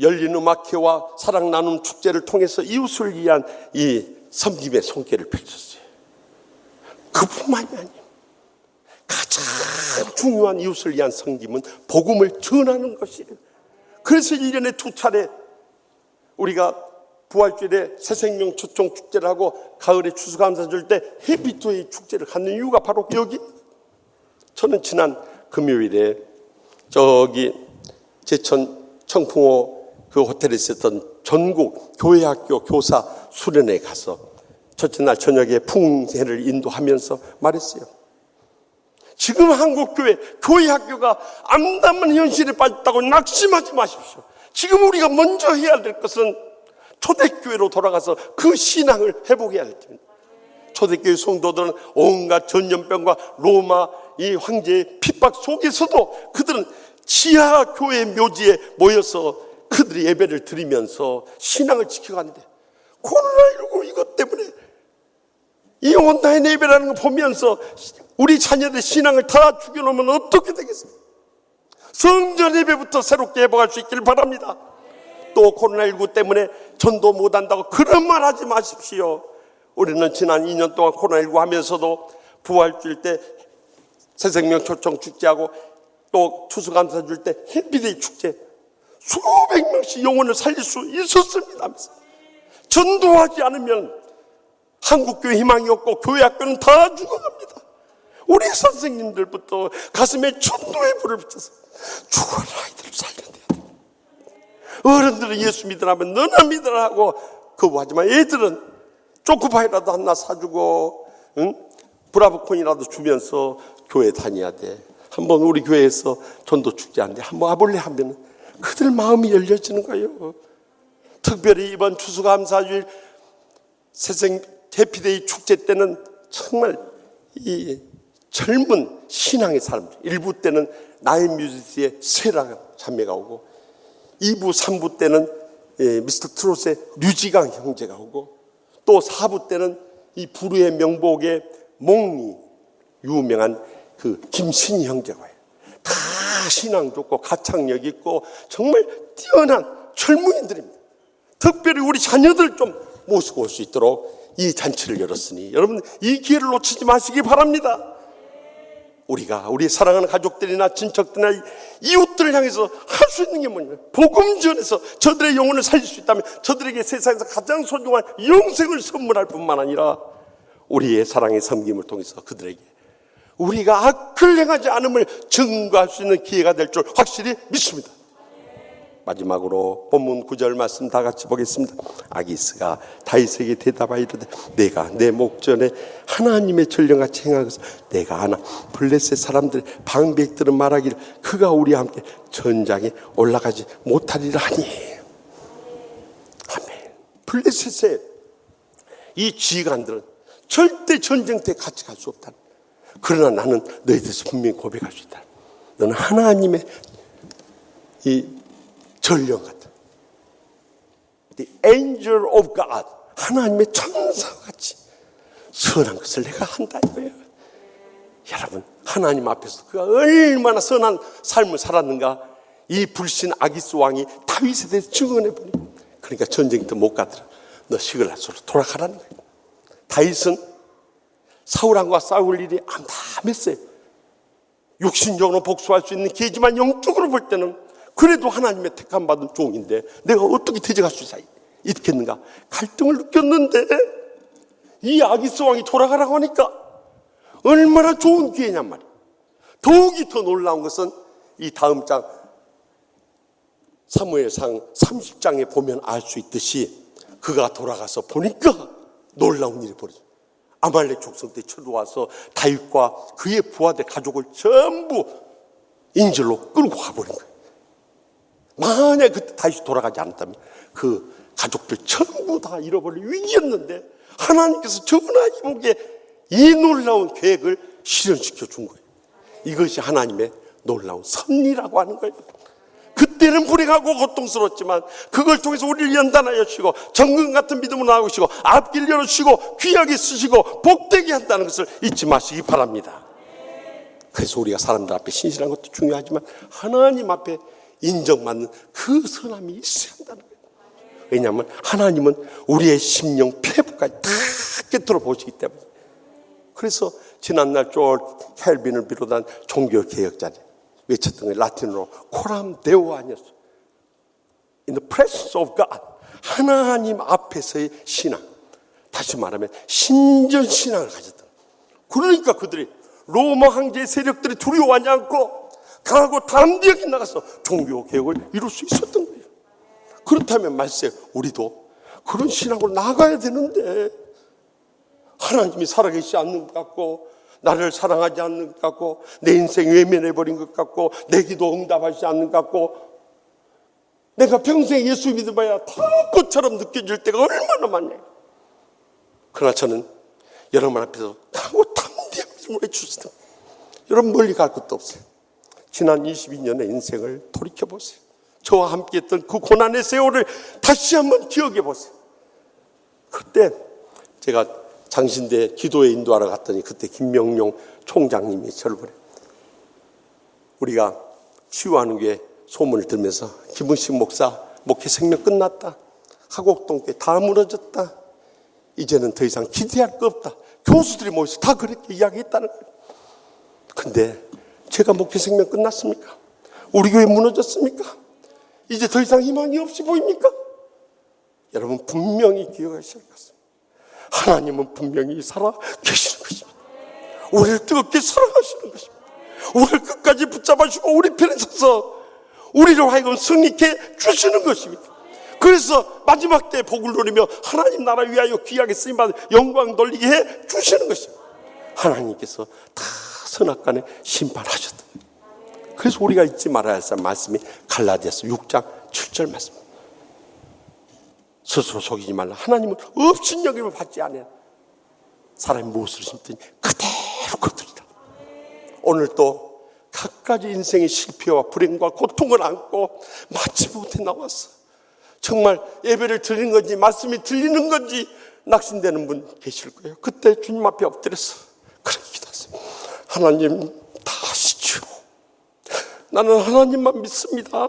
열린 음악회와 사랑 나눔 축제를 통해서 이웃을 위한 이 섬김의 손길을 펼쳤어요. 그뿐만이 아니에요. 가장 중요한 이웃을 위한 섬김은 복음을 전하는 것이에요. 그래서 1년에 2차례 우리가 부활주일에 새생명 초청 축제를 하고 가을에 추수감사 줄 때 해피투데이 축제를 갖는 이유가 바로 여기. 저는 지난 금요일에 저기 제천 청풍호 그 호텔에 있었던 전국 교회학교 교사 수련회에 가서 첫째 날 저녁에 풍회를 인도하면서 말했어요. 지금 한국교회, 교회학교가 암담한 현실에 빠졌다고 낙심하지 마십시오. 지금 우리가 먼저 해야 될 것은 초대교회로 돌아가서 그 신앙을 회복해야 할 텐데, 초대교회 성도들은 온갖 전염병과 로마 이 황제의 핍박 속에서도 그들은 지하 교회 묘지에 모여서 그들이 예배를 드리면서 신앙을 지켜가는데, 코로나19 이것 때문에 이 온라인 예배라는 거 보면서 우리 자녀들 신앙을 다 죽여놓으면 어떻게 되겠습니까? 성전 예배부터 새롭게 회복할 수 있기를 바랍니다. 또 코로나19 때문에 전도 못한다고 그런 말 하지 마십시오. 우리는 지난 2년 동안 코로나19 하면서도 부활주일 때 새생명 초청 축제하고 또 추수감사 줄 때 해피데이 축제 수백 명씩 영혼을 살릴 수 있었습니다. 전도하지 않으면 한국교회 희망이 없고 교회학교는 다 죽어갑니다. 우리 선생님들부터 가슴에 전도의 불을 붙여서 죽은 아이들을 살려내야 돼. 어른들은 예수 믿으라면 너나 믿으라 하고 거부하지만 애들은 초코파이라도 하나 사주고 브라보콘이라도 주면서 교회 다녀야 돼. 한번 우리 교회에서 전도 축제 하는데 한번 와볼래 하면 그들 마음이 열려지는 거예요. 특별히 이번 추수감사주일 새생 해피데이 축제 때는 정말 이 젊은 신앙의 사람들, 1부 때는 나인뮤지스의 세라 자매가 오고 2부, 3부 때는 미스터 트롯의 류지강 형제가 오고 또 4부 때는 이 부르의 명복의 몽리 유명한 그 김신희 형제가 와요. 다 신앙 좋고 가창력 있고 정말 뛰어난 젊은이들입니다. 특별히 우리 자녀들 좀 모시고 올 수 있도록 이 잔치를 열었으니 여러분 이 기회를 놓치지 마시기 바랍니다. 우리가 우리 사랑하는 가족들이나 친척들이나 이웃들을 향해서 할 수 있는 게 뭐냐면 복음 전해서 저들의 영혼을 살릴 수 있다면 저들에게 세상에서 가장 소중한 영생을 선물할 뿐만 아니라 우리의 사랑의 섬김을 통해서 그들에게 우리가 악을 행하지 않음을 증거할 수 있는 기회가 될 줄 확실히 믿습니다. 마지막으로 본문 9절 말씀 다 같이 보겠습니다. 아기스가 다윗에게 대답하여 이르되 내가 내 목전에 하나님의 전령같이 행하고서 내가 하나 블레셋 사람들 방백들은 말하기를 그가 우리와 함께 전장에 올라가지 못하리라 하니. 아멘. 블레셋의 이 지휘관들은 절대 전쟁터에 같이 갈 수 없다. 그러나 나는 너희에 대해서 분명히 고백할 수 있다. 너는 하나님의 이 전령 같다. The angel of God. 하나님의 천사와 같이 선한 것을 내가 한다 이거예요. 여러분 하나님 앞에서 그가 얼마나 선한 삶을 살았는가 이 불신 아기스 왕이 다윗에 대해서 증언해 보니 그러니까 전쟁터 못 가더라. 너 시글라스로 돌아가라는 거예요. 다윗은 사울왕과 싸울 일이 암담했어요. 육신적으로 복수할 수 있는 기회지만 영적으로 볼 때는 그래도 하나님의 택함받은 종인데 내가 어떻게 대적할 수 있겠는가 갈등을 느꼈는데 이 아기스 왕이 돌아가라고 하니까 얼마나 좋은 기회냔 말이에요. 더욱이 더 놀라운 것은 이 다음 장 사무엘상 30장에 보면 알 수 있듯이 그가 돌아가서 보니까 놀라운 일이 벌어져요. 아말렉 족속들이 쳐들어와서 다윗과 그의 부하들 가족을 전부 인질로 끌고 가버린 거예요. 만약 그때 다윗이 돌아가지 않았다면 그 가족들 전부 다 잃어버릴 위기였는데 하나님께서 저나 이복에 이 놀라운 계획을 실현시켜 준 거예요. 이것이 하나님의 놀라운 섭리라고 하는 거예요. 그때는 불행하고 고통스러웠지만 그걸 통해서 우리를 연단하여 주시고 정금 같은 믿음을 나누시고 앞길 열어주시고 귀하게 쓰시고 복되게 한다는 것을 잊지 마시기 바랍니다. 그래서 우리가 사람들 앞에 신실한 것도 중요하지만 하나님 앞에 인정받는 그 선함이 있어야 한다는 거예요. 왜냐하면 하나님은 우리의 심령 폐부까지 다 꿰뚫어 보시기 때문에. 그래서 지난날 조엘 켈빈을 비롯한 종교개혁자들 외쳤던 게 라틴어로 코람 데오 아니었어요. In the presence of God. 하나님 앞에서의 신앙. 다시 말하면 신전신앙을 가졌던. 그러니까 그들이 로마 황제의 세력들이 두려워하지 않고 강하고 담대하게 나가서 종교개혁을 이룰 수 있었던 거예요. 그렇다면 말세 우리도 그런 신앙으로 나가야 되는데 하나님이 살아계시지 않는 것 같고 나를 사랑하지 않는 것 같고 내 인생 외면해버린 것 같고 내 기도 응답하지 않는 것 같고 내가 평생 예수 믿어봐야 다 꽃처럼 느껴질 때가 얼마나 많냐. 그러나 저는 여러분 앞에서 강하고 담대한 믿음을 해주시다. 여러분 멀리 갈 것도 없어요. 지난 22년의 인생을 돌이켜보세요. 저와 함께 했던 그 고난의 세월을 다시 한번 기억해보세요. 그때 제가 장신대 기도회 인도하러 갔더니 그때 김명룡 총장님이 저를 보래. 우리가 치유하는 교회 소문을 들으면서 김은식 목사 목회 생명 끝났다. 하곡동교회 다 무너졌다. 이제는 더 이상 기대할 거 없다. 교수들이 모여서 다 그렇게 이야기했다는 거예요. 근데 제가 목회 생명 끝났습니까? 우리 교회 무너졌습니까? 이제 더 이상 희망이 없이 보입니까? 여러분 분명히 기억하셔야 할 것입니다. 하나님은 분명히 살아 계시는 것입니다. 우리를 뜨겁게 사랑하시는 것입니다. 우리를 끝까지 붙잡아주고 우리 편에 서서 우리를 하여금 승리케 주시는 것입니다. 그래서 마지막 때 복을 누리며 하나님 나라 위하여 귀하게 쓰임받은 영광 돌리게 해 주시는 것입니다. 하나님께서 다 선악간에 심판하셨다. 그래서 우리가 잊지 말아야 할 말씀이 갈라디아서 6장 7절 말씀. 스스로 속이지 말라. 하나님은 업신여김을 받지 않아요. 사람이 무엇을 심든지 그대로 거두리라. 오늘 또 갖가지 인생의 실패와 불행과 고통을 안고 마치 못해 나왔어. 정말 예배를 드리는 건지 말씀이 들리는 건지 낙심되는 분 계실 거예요. 그때 주님 앞에 엎드려서 그렇게 기도하세요. 하나님 다 아시죠. 나는 하나님만 믿습니다.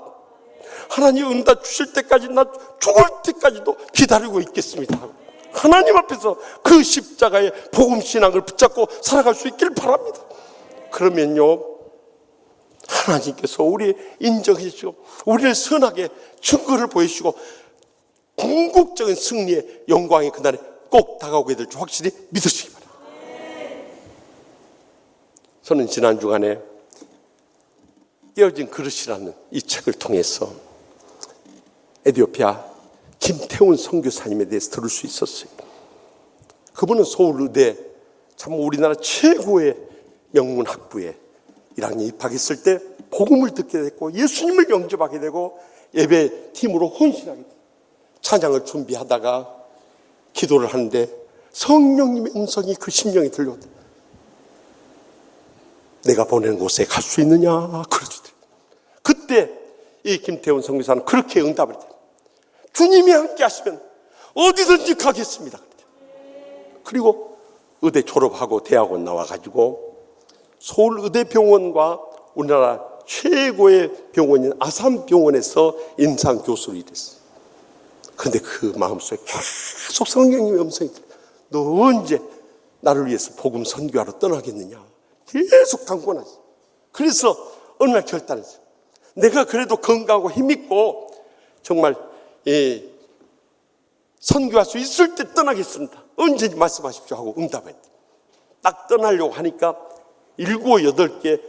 하나님 응답 주실 때까지 나 죽을 때까지도 기다리고 있겠습니다. 하나님 앞에서 그 십자가의 복음신앙을 붙잡고 살아갈 수 있길 바랍니다. 그러면요, 하나님께서 우리 인정해 주시고 우리를 선하게 증거를 보여주시고 궁극적인 승리의 영광의 그날에 꼭 다가오게 될 줄 확실히 믿으시기 바랍니다. 저는 지난 주간에 깨어진 그릇이라는 이 책을 통해서 에티오피아 김태훈 선교사님에 대해서 들을 수 있었어요. 그분은 서울의대 참 우리나라 최고의 명문 학부에 1학년 입학했을 때 복음을 듣게 됐고 예수님을 영접하게 되고 예배 팀으로 헌신하게 됐어요. 찬양을 준비하다가 기도를 하는데 성령님의 음성이 그 심령에 들려오더라고요. 내가 보내는 곳에 갈 수 있느냐 그러시더라고요. 그때 이 김태훈 선교사는 그렇게 응답을 해요. 주님이 함께 하시면 어디든지 가겠습니다. 그리고 의대 졸업하고 대학원 나와가지고 서울의대병원과 우리나라 최고의 병원인 아산병원에서 임상교수로 일했어요. 그런데 그 마음속에 계속 성령님의 음성이 들어요. 너 언제 나를 위해서 복음 선교하러 떠나겠느냐 계속 강권하셨어요. 그래서 어느 날 결단했어요. 내가 그래도 건강하고 힘있고 정말 선교할 수 있을 때 떠나겠습니다. 언제든지 말씀하십시오 하고 응답했대요. 딱 떠나려고 하니까 7, 8개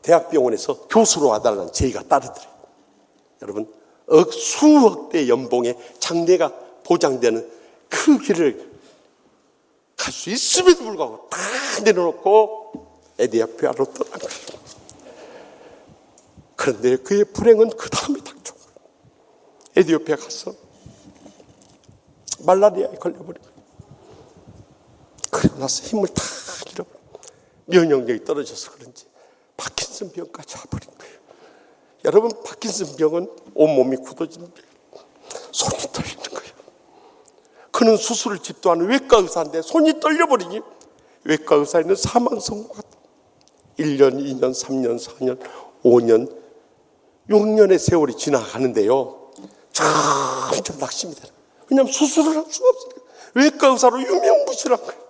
대학병원에서 교수로 와달라는 제의가 따르더래요. 여러분, 수억대 연봉의 장래가 보장되는 그 길을 갈 수 있음에도 불구하고 다 내려놓고 에티오피아로 떠난 거예요. 그런데 그의 불행은 그 다음에 닥쳐. 에티오피아 가서 말라리아에 걸려버리고 그리고 나서 힘을 다 잃어버리고 면역력이 떨어져서 그런지 파킨슨 병까지 와버린 거예요. 여러분, 파킨슨 병은 온몸이 굳어지는 병이에요. 손이 떨리는 거예요. 그는 수술을 집도하는 외과 의사인데 손이 떨려버리니 외과 의사에는 사망 선고가 1년, 2년, 3년, 4년, 5년, 6년의 세월이 지나가는데요. 점점 낙심이 되는 거예요. 왜냐하면 수술을 할 수가 없으니까. 외과 의사로 유명무실한 거예요.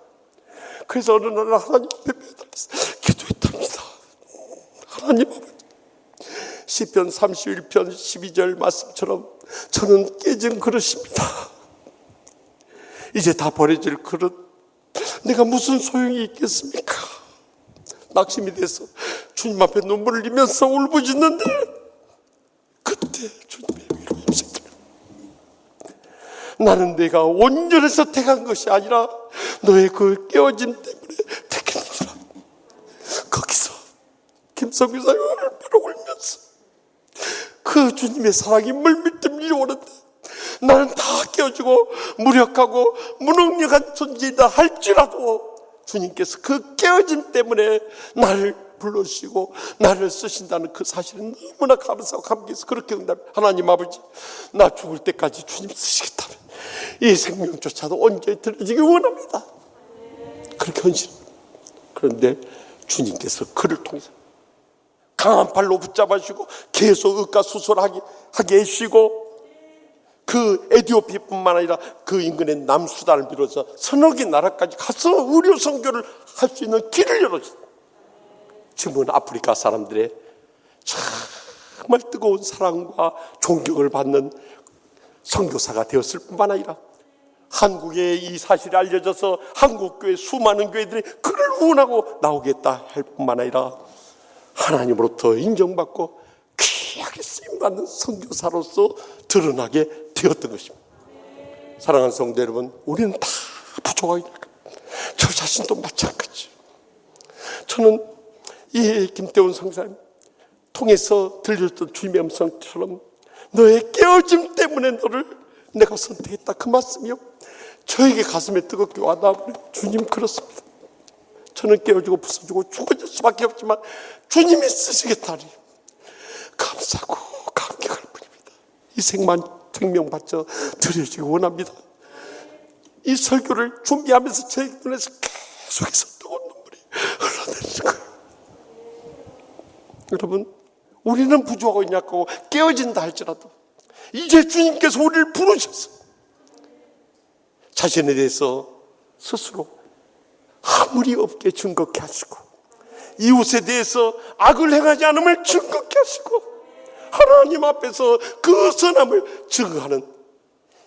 그래서 어느 날 하나님 앞에 매달려서 기도했답니다. 하나님 아버지, 시편 31편 12절 말씀처럼 저는 깨진 그릇입니다. 이제 다 버려질 그릇, 내가 무슨 소용이 있겠습니까? 낙심이 돼서 주님 앞에 눈물을 흘리면서 울부짖는데 그때 주님의 위로의 음성이 들려요. 나는 내가 온전해서 택한 것이 아니라 너의 그 깨어짐 때문에 택했느니라. 거기서 김성규 사역을 뼈로 울면서 그 주님의 사랑이 물밀듯 밀려오는데 나는 다 깨어지고 무력하고 무능력한 존재이다 할지라도 주님께서 그 깨어짐 때문에 나를 불러주시고 나를 쓰신다는 그 사실은 너무나 감사하고 감격해서 그렇게 응답해. 하나님 아버지, 나 죽을 때까지 주님 쓰시겠다면 이 생명조차도 언제 들어지기 원합니다. 그렇게 헌신. 그런데 주님께서 그를 통해서 강한 팔로 붙잡아주시고 계속 의과 수술하게 해주시고 그 에티오피아뿐만 아니라 그 인근의 남수단을 비롯해서 서너 개 나라까지 가서 의료 선교를 할 수 있는 길을 열어주셨어요. 지금은 아프리카 사람들의 정말 뜨거운 사랑과 존경을 받는 선교사가 되었을 뿐만 아니라 한국에 이 사실이 알려져서 한국교회 수많은 교회들이 그를 응원하고 나오겠다 할 뿐만 아니라 하나님으로부터 인정받고 귀하게 쓰임받는 선교사로서 드러나게 되었던 것입니다. 사랑하는 성도 여러분, 우리는 다 부족하게 저 자신도 마찬가지. 저는 이 김태훈 선교사님 통해서 들렸던 주님의 음성처럼 너의 깨어짐 때문에 너를 내가 선택했다 그 말씀이요, 저에게 가슴에 뜨겁게 와닿아버린 주님 그렇습니다. 저는 깨어지고 부서지고 죽어질 수밖에 없지만 주님이 쓰시겠다니 감사하고 감격할 뿐입니다. 이 생명 바쳐 드려지기 원합니다. 이 설교를 준비하면서 제 눈에서 계속해서 뜨거운 눈물이 흘러내리는 거예요. 여러분, 우리는 부족하고 약하고 깨어진다 할지라도 이제 주님께서 우리를 부르셔서 자신에 대해서 스스로 아무리 없게 증거케 하시고 이웃에 대해서 악을 행하지 않음을 증거케 하시고 하나님 앞에서 그 선함을 증거하는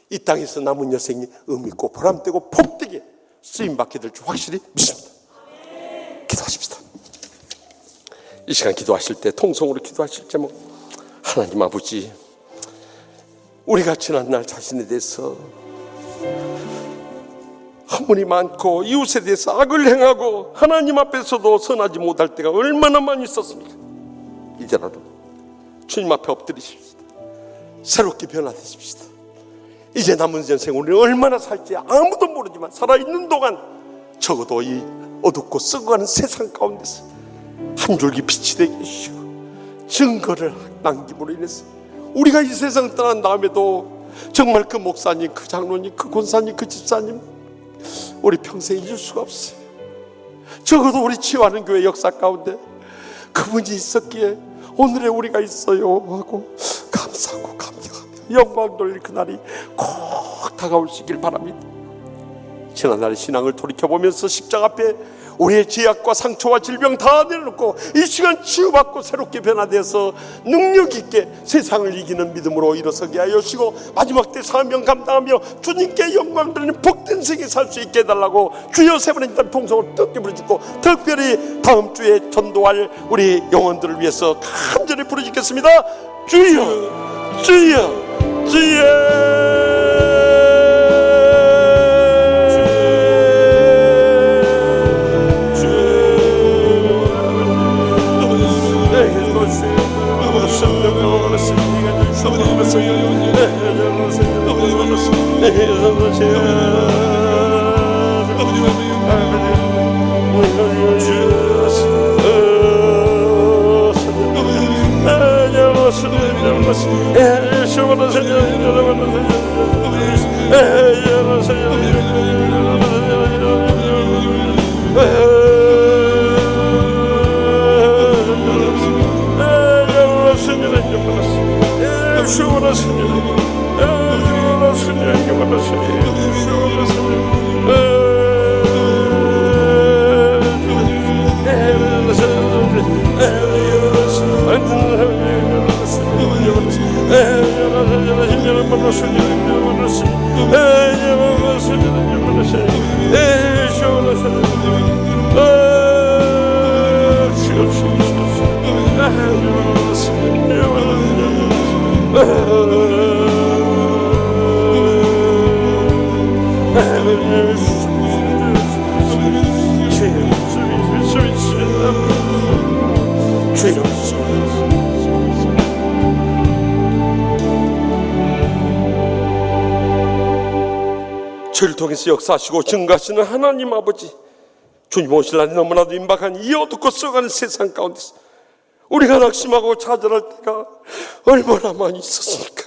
이 땅에서 남은 여생이 의미있고 보람되고 복되게 쓰임받게 될 줄 확실히 믿습니다. 기도하십시다. 이 시간 기도하실 때 통성으로 기도하실 제목, 하나님 아버지, 우리가 지난날 자신에 대해서 허물이 많고 이웃에 대해서 악을 행하고 하나님 앞에서도 선하지 못할 때가 얼마나 많이 있었습니까? 이제라도 주님 앞에 엎드리십시다. 새롭게 변화되십시다. 이제 남은 인생 우리는 얼마나 살지 아무도 모르지만 살아있는 동안 적어도 이 어둡고 썩어가는 세상 가운데서 한 줄기 빛이 되게 해주시고 증거를 남김으로 인해서 우리가 이 세상 떠난 다음에도 정말 그 목사님, 그 장로님, 그 권사님, 그 집사님 우리 평생 잊을 수가 없어요. 적어도 우리 치유하는 교회 역사 가운데 그분이 있었기에 오늘의 우리가 있어요 하고 감사하고 감격하며 영광 돌릴 그날이 꼭 다가오시길 바랍니다. 지난날의 신앙을 돌이켜보면서 십자가 앞에 우리의 죄악과 상처와 질병 다 내려놓고 이 시간 치유받고 새롭게 변화되어서 능력 있게 세상을 이기는 믿음으로 일어서게 하여 주시고 마지막 때 사명 감당하며 주님께 영광 드리는 복된 생에 살 수 있게 해달라고 주여 세 번의 인단 통성으로 뜨겁게 부르짖고 특별히 다음 주에 전도할 우리 영혼들을 위해서 간절히 부르짖겠습니다. 주여 주여 주여. 저를 통해서 역사하시고 증가하시는 하나님 아버지, 주님 오실 날이 너무나도 임박한 이 어둡고 썩어가는 세상 가운데서 우리가 낙심하고 좌절할 때가 얼마나 많이 있었습니까?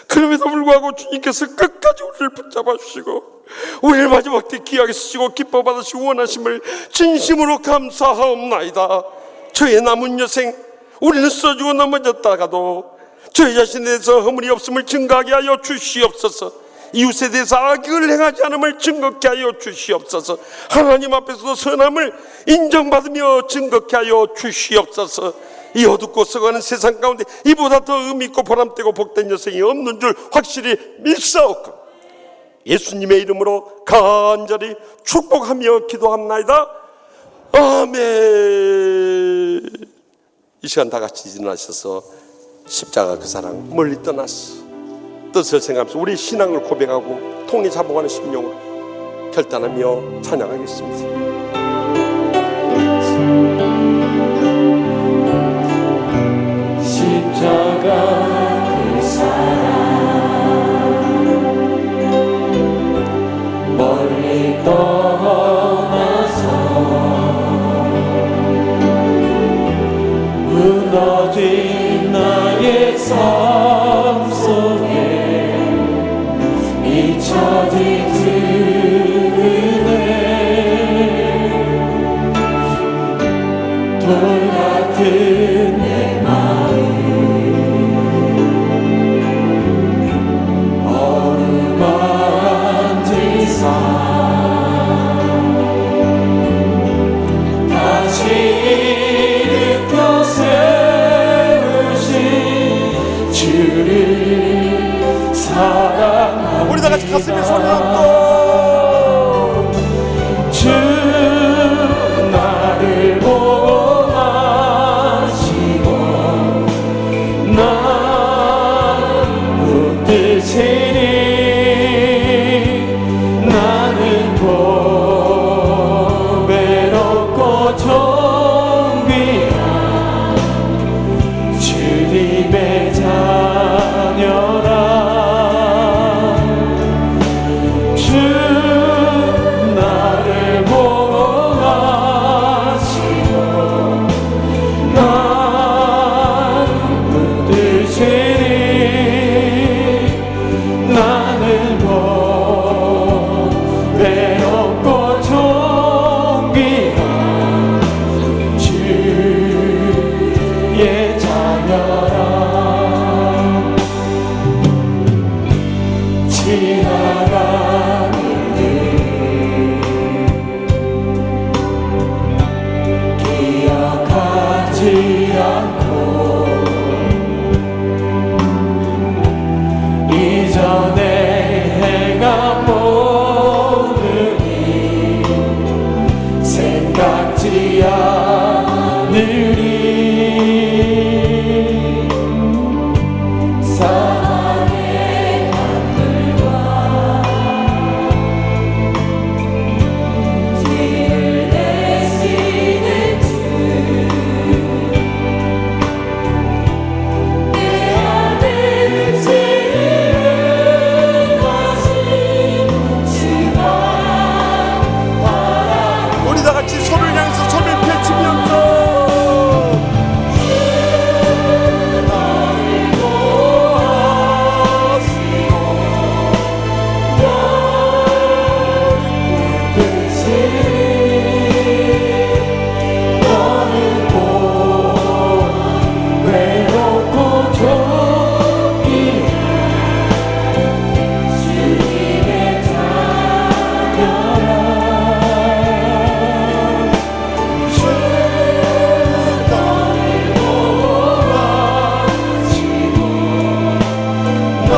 그럼에도 불구하고 주님께서 끝까지 우리를 붙잡아 주시고 우리를 마지막 때 귀하게 쓰시고 기뻐 받으시고 원하심을 진심으로 감사하옵나이다. 저의 남은 여생 우리는 쓰러지고 넘어졌다가도 저희 자신에 대해서 허물이 없음을 증거하게 하여 주시옵소서. 이웃에 대해서 악을 행하지 않음을 증거케 하여 주시옵소서. 하나님 앞에서도 선함을 인정받으며 증거케 하여 주시옵소서. 이 어둡고 썩어가는 세상 가운데 이보다 더 의미있고 보람되고 복된 여생이 없는 줄 확실히 믿사옵고 예수님의 이름으로 간절히 축복하며 기도합나이다. 아멘. 이 시간 다 같이 일어나셔서 십자가 그 사랑 멀리 떠났어 뜻을 생각하면서 우리 신앙을 고백하고 통해 잡아가는 심령으로 결단하며 찬양하겠습니다. 십자가 그 사랑 멀리 떠나서 무너진 나의 삶 속에 잊혀진 은혜 돌 같은 내 맘 우리 다 같이 가슴에 소리를 또 주 나를 보호하시고 난 붙드시니 나는 외롭고 존귀한 주님의 자녀라. 주 나를 보호하시고 난 붙드시니 나는 외롭고 존귀한 주의 자녀라. 지나가는 길 기억하지 않고 이전에 행한 모든 일 생각지 않으리. 사랑의 강물과 길을 내시는 주 내 안에 지으신 주만 바라. 우리 다 같이 손을 향해서 손을 펼치면서 외롭고 존귀한 주님의 자녀라. 주 나를 보호하시고 널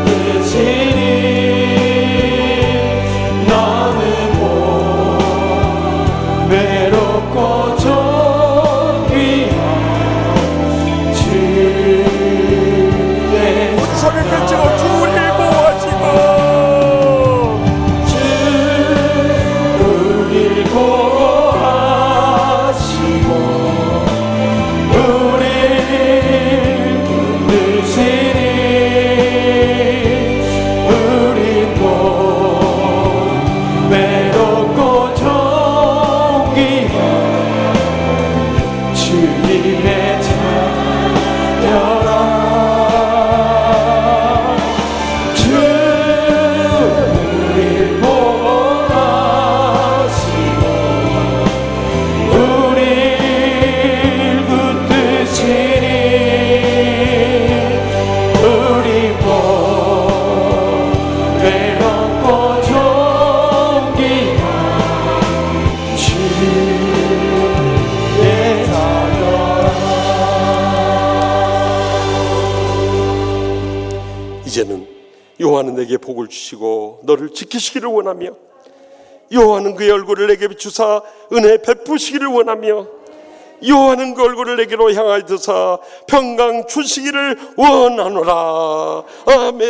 붙드시니 나는 외롭고 존귀한 주의 손을 펼치고 주를 보호하시고 주 우릴 보호하시고 우릴 붙드시니 우린 외롭고 존귀한 주님의 자녀라. 주 우릴 보호하시고 우릴 붙드시니 우리 외롭고 존귀한 주의 자녀라. 이제는 여호와는 내게 복을 주시고 너를 지키시기를 원하며 여호와는 그의 얼굴을 내게 비추사 은혜 베푸시기를 원하며 여호와는 그 얼굴을 내게로 향하여 드사 평강 주시기를 원하노라. 아멘.